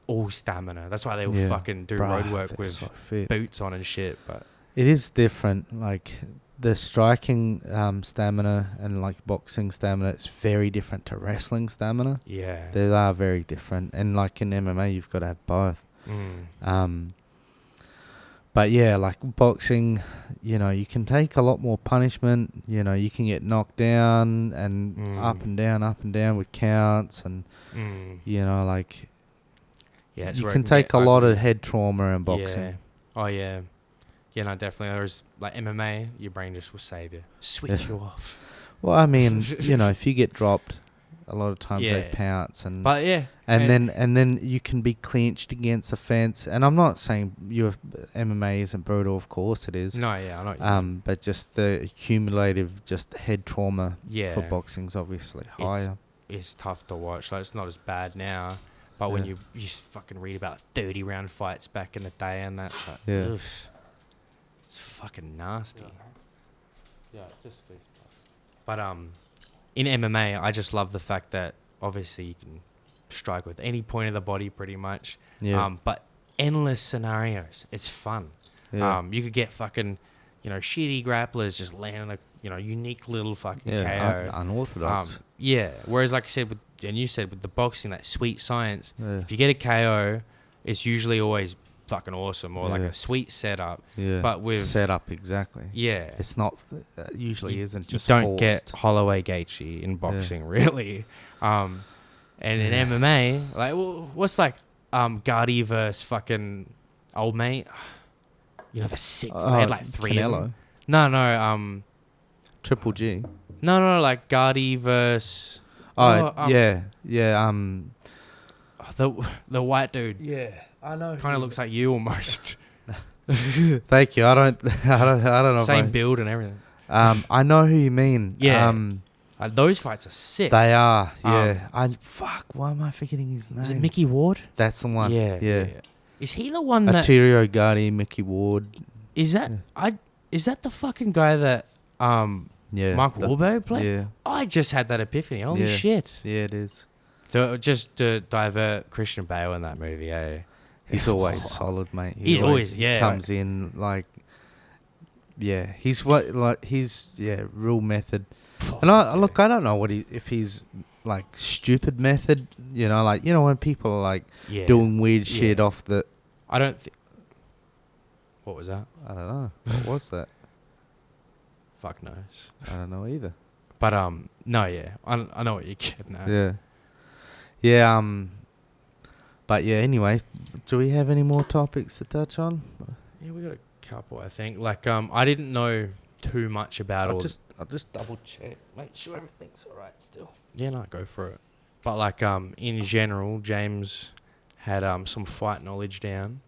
all stamina. That's why they will fucking do road work with boots on and shit. But it is different. Like the striking stamina and like boxing stamina, it's very different to wrestling stamina. Yeah, they are very different. And like in MMA, you've got to have both. But yeah, like boxing, you know, you can take a lot more punishment. You know, you can get knocked down and up and down with counts, and you know, like you can take a lot of head trauma in boxing. Yeah. Oh yeah. Yeah, no, definitely. There's like MMA, your brain just will save you, switch you off. Well, I mean, you know, if you get dropped, a lot of times they pounce, and then you can be clinched against a fence. And I'm not saying your MMA isn't brutal, of course it is. No, yeah, I know what you mean. But just the cumulative, just head trauma for boxing's obviously higher. It's tough to watch. Like, it's not as bad now, but when you fucking read about 30-round fights back in the day, and that's like, oof, it's fucking nasty. Yeah, just please. But in MMA, I just love the fact that obviously you can strike with any point of the body pretty much. Yeah. But endless scenarios. It's fun. Yeah. You could get fucking, you know, shitty grapplers just landing a, unique little fucking KO. Unorthodox. Whereas, like I said, you said with the boxing, that sweet science, if you get a KO, it's usually always fucking awesome, or like a sweet setup. Yeah. But with setup, exactly. Yeah. It's not, usually isn't just you don't forced. get Holloway Gaethje in boxing, really. And in MMA, like, what's like Gaethje versus fucking old mate? You know, the sick. They had like three. Canelo. No. Triple G. No, like Gaethje versus. The white dude. Yeah, I know. Kind of looks like you almost. Thank you. I don't know. Same build and everything. I know who you mean. Yeah. Those fights are sick. They are. Yeah. Why am I forgetting his name? Is it Mickey Ward? That's the one. Yeah. Is he the one Arterio Gaethje, Mickey Ward. Is that Is that the fucking guy that Mark Wahlberg played? Yeah. I just had that epiphany. Holy shit. Yeah, it is. So just to divert Christian Bale in that movie, he's always solid, mate. He's always comes in like, he's real method. And I don't know if he's like stupid method, like when people are like doing weird shit off the. I don't think. What was that? I don't know. What was that? Fuck knows. I don't know either. But no, yeah, I know what you're getting at. Yeah. But yeah. Anyway, do we have any more topics to touch on? Yeah, we got a couple. I think. Like I didn't know too much about I'll just double check, make sure everything's alright still. Yeah, no, go for it. But like in general, James had some fight knowledge down.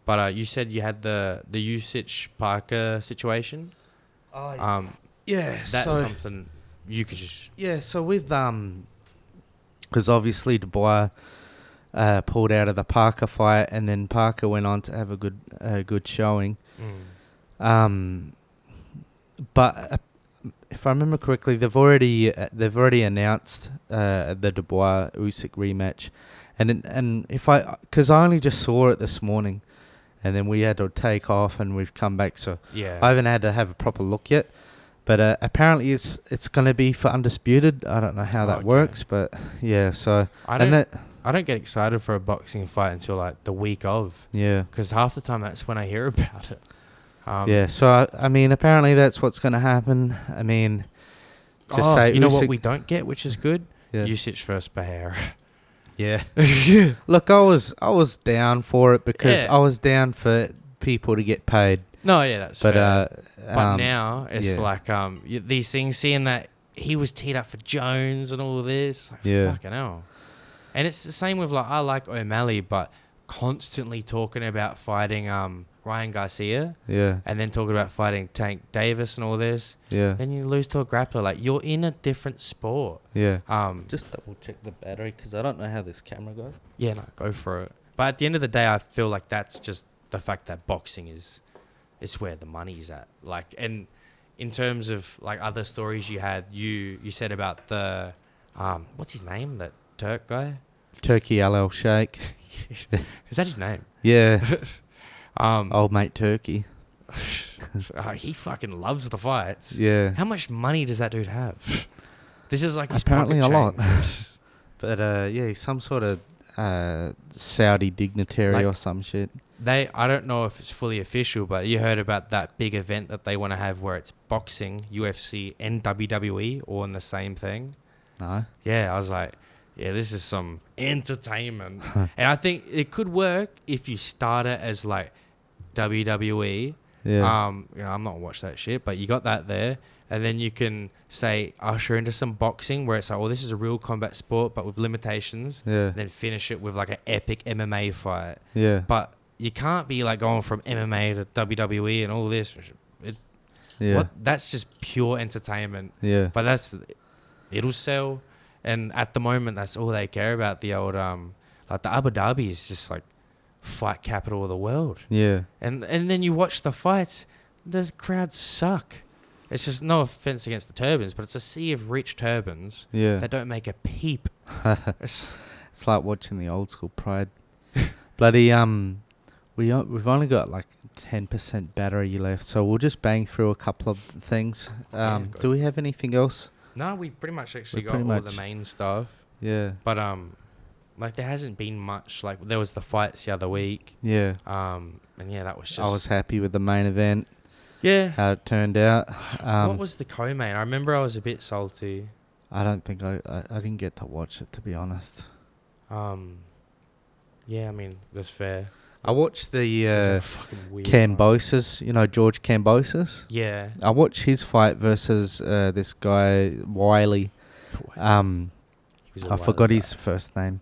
But you said you had the Usyk Parker situation. Yeah, that's something you could just. Yeah, so with because obviously Dubois pulled out of the Parker fight, and then Parker went on to have a good showing. But if I remember correctly, they've already announced the Dubois Usyk rematch, and because I only just saw it this morning, and then we had to take off, and we've come back, so I haven't had to have a proper look yet. But apparently it's going to be for undisputed. I don't know how that works, but yeah. So I don't get excited for a boxing fight until like the week of. Yeah. Because half the time that's when I hear about it. Yeah. So I mean, apparently that's what's going to happen. I mean, just say you know what we don't get, which is good. Yeah. Usyk versus Pereira. Yeah. Look, I was down for it because I was down for people to get paid. No, yeah, that's fair. But now it's like these things, seeing that he was teed up for Jones and all this. Like, fucking hell. And it's the same with I like O'Malley, but constantly talking about fighting Ryan Garcia. Yeah. And then talking about fighting Tank Davis and all this. Yeah. Then you lose to a grappler. Like, you're in a different sport. Yeah. Just double check the battery because I don't know how this camera goes. Yeah, no, go for it. But at the end of the day, I feel like that's just the fact that boxing is where the money's at. Like, and in terms of like other stories you had, you said about the what's his name, that Turk guy, Turkey LL Sheikh. Is that his name? Yeah. Old mate Turkey. He fucking loves the fights. Yeah. How much money does that dude have? This is like his apparently a lot. But yeah, he's some sort of Saudi dignitary or some shit. I don't know if it's fully official, but you heard about that big event that they want to have where it's boxing, UFC, and WWE all in the same thing. No. Yeah, I was like, yeah, this is some entertainment. And I think it could work if you start it as like WWE. Yeah. I'm not watch that shit, but you got that there. And then you can say usher into some boxing where it's like, oh, this is a real combat sport, but with limitations. Yeah. Then finish it with like an epic MMA fight. Yeah. But you can't be like going from MMA to WWE and all this. That's just pure entertainment. Yeah. But it'll sell. And at the moment, that's all they care about. The old, like the Abu Dhabi is just like fight capital of the world. Yeah. And then you watch the fights, the crowds suck. It's just no offense against the turbans, but it's a sea of rich turbans that don't make a peep. It's like watching the old school Pride. Bloody we've only got like 10% battery left, so we'll just bang through a couple of things. Do we have anything else? No, we pretty much actually got all the main stuff. Yeah. But like there hasn't been much. Like there was the fights the other week. Yeah. And yeah, that was just. I was happy with the main event. Yeah. How it turned out. What was the co-main? I remember I was a bit salty. I don't think I didn't get to watch it, to be honest. Yeah, I mean that's fair. I watched the Kambosos, George Kambosos. Yeah. I watched his fight versus this guy, Wyllie. I forgot his first name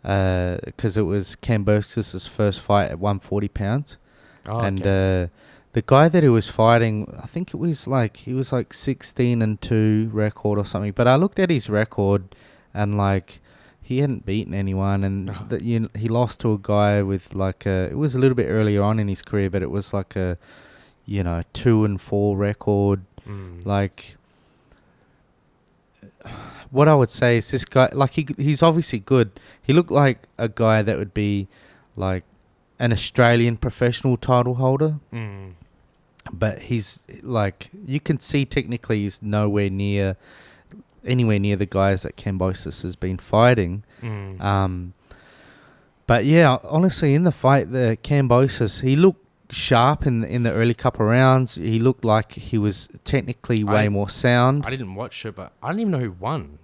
because it was Kambosos' first fight at 140 pounds. Oh, and okay. The guy that he was fighting, I think he was like 16-2 record or something. But I looked at his record and like he hadn't beaten anyone, and he lost to a guy with like it was a little bit earlier on in his career, but it was like a 2-4 record. Like what I would say is this guy, like he's obviously good. He looked like a guy that would be like an Australian professional title holder. but he's like, you can see technically he's anywhere near the guys that Kambosos has been fighting. But yeah, honestly, in the fight, the Kambosos, he looked sharp in the early couple of rounds. He looked like he was technically way more sound. I didn't watch it, but I don't even know who won.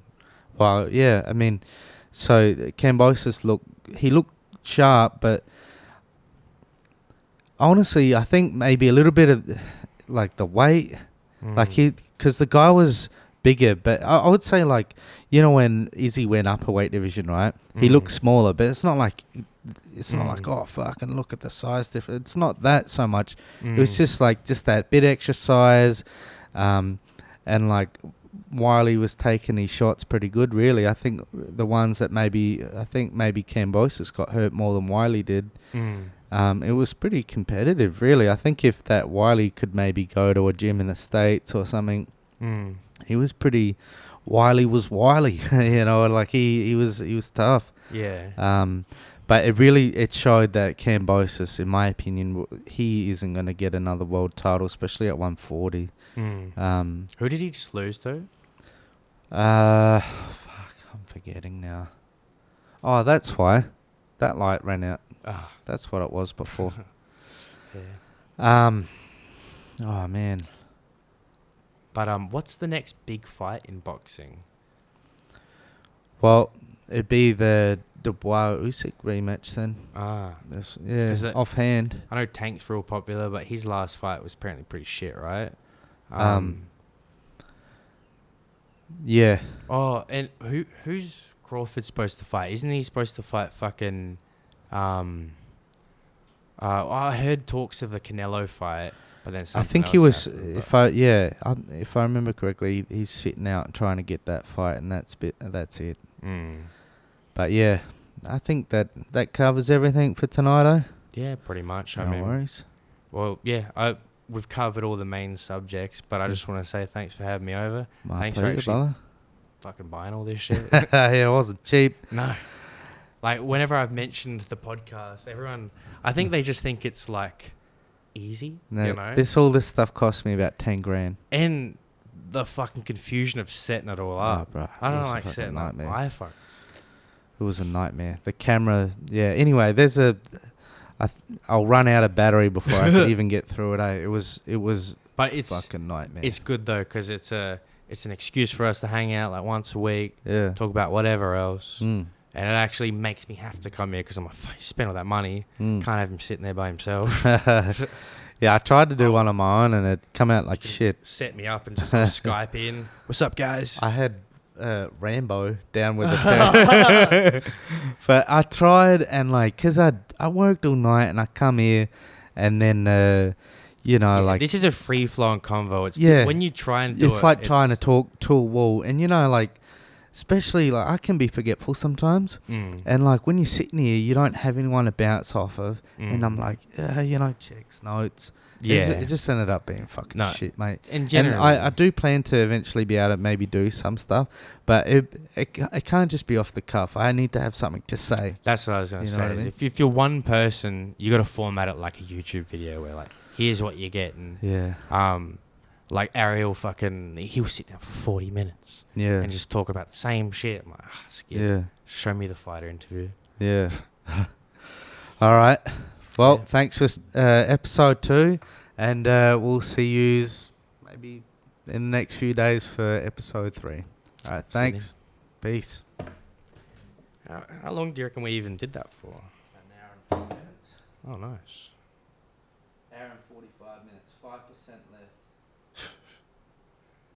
Well, yeah, I mean, so Kambosos looked sharp, but honestly, I think maybe a little bit of like the weight, because the guy was bigger, but I would say, like, you know, when Izzy went up a weight division, right? He looked smaller, but it's not like oh, fucking look at the size difference. It's not that so much. It was just that bit extra size, and like Wyllie was taking his shots pretty good, really. I think the ones that maybe Kambosos got hurt more than Wyllie did. It was pretty competitive, really. I think if that Wyllie could maybe go to a gym in the States or something, he was pretty. Wyllie was Wyllie, you know, like he was tough. Yeah. But it showed that Kambosos, in my opinion, he isn't going to get another world title, especially at 140. Who did he just lose to? Fuck, I'm forgetting now. Oh, that's why that light ran out. That's what it was before. Yeah. Oh man. But what's the next big fight in boxing? Well, it'd be the Dubois Usyk rematch then. Offhand. I know Tank's real popular, but his last fight was apparently pretty shit, right? Yeah. Oh, and who's Crawford supposed to fight? Isn't he supposed to fight fucking? I heard talks of a Canelo fight, but then I think he was. If I remember correctly, he's sitting out and trying to get that fight, and that's it. But yeah, I think that covers everything for tonight, eh? Yeah, pretty much. No worries. Well, yeah, we've covered all the main subjects, but I just want to say thanks for having me over. My Thanks pleasure, for actually brother. fucking buying all this shit. Yeah, it wasn't cheap. No. Like, whenever I've mentioned the podcast, everyone, I think they just think it's, like, easy, No, you know? all this stuff cost me about 10 grand. And the fucking confusion of setting it all up. Bro, I don't like setting up iPhones. It was a nightmare. The camera, yeah. Anyway, I'll run out of battery before I could even get through it. It was but it's fucking nightmare. It's good though, because it's an excuse for us to hang out like once a week. Yeah. Talk about whatever else. And it actually makes me have to come here because I'm like, fuck, spend all that money. Can't have him sitting there by himself. Yeah, I tried to do one on my own and it come out like shit. Set me up and just Skype in. What's up, guys? I had Rambo down with the but I tried, and like, cause I worked all night and I come here, and then like, this is a free flowing convo. It's when you try and do it's like trying to talk to a wall, and like, especially like, I can be forgetful sometimes, and like when you're sitting here, you don't have anyone to bounce off of, and I'm like, checks, notes. Yeah, it just ended up being fucking shit, mate. And generally, I do plan to eventually be able to maybe do some stuff, but it can't just be off the cuff. I need to have something to say. That's what I was going to say. What I mean? If you're one person, you got to format it like a YouTube video where like, here's what you get, and like Ariel he'll sit down for 40 minutes, and just talk about the same shit. I'm like, skip. Yeah, show me the fighter interview. Yeah. All right. Well, thanks for episode 2, and we'll see you maybe in the next few days for episode 3. All right, thanks. Peace. How long do you reckon we even did that for? An hour and 4 minutes. Oh, nice. Hour and 45 minutes, 5% left.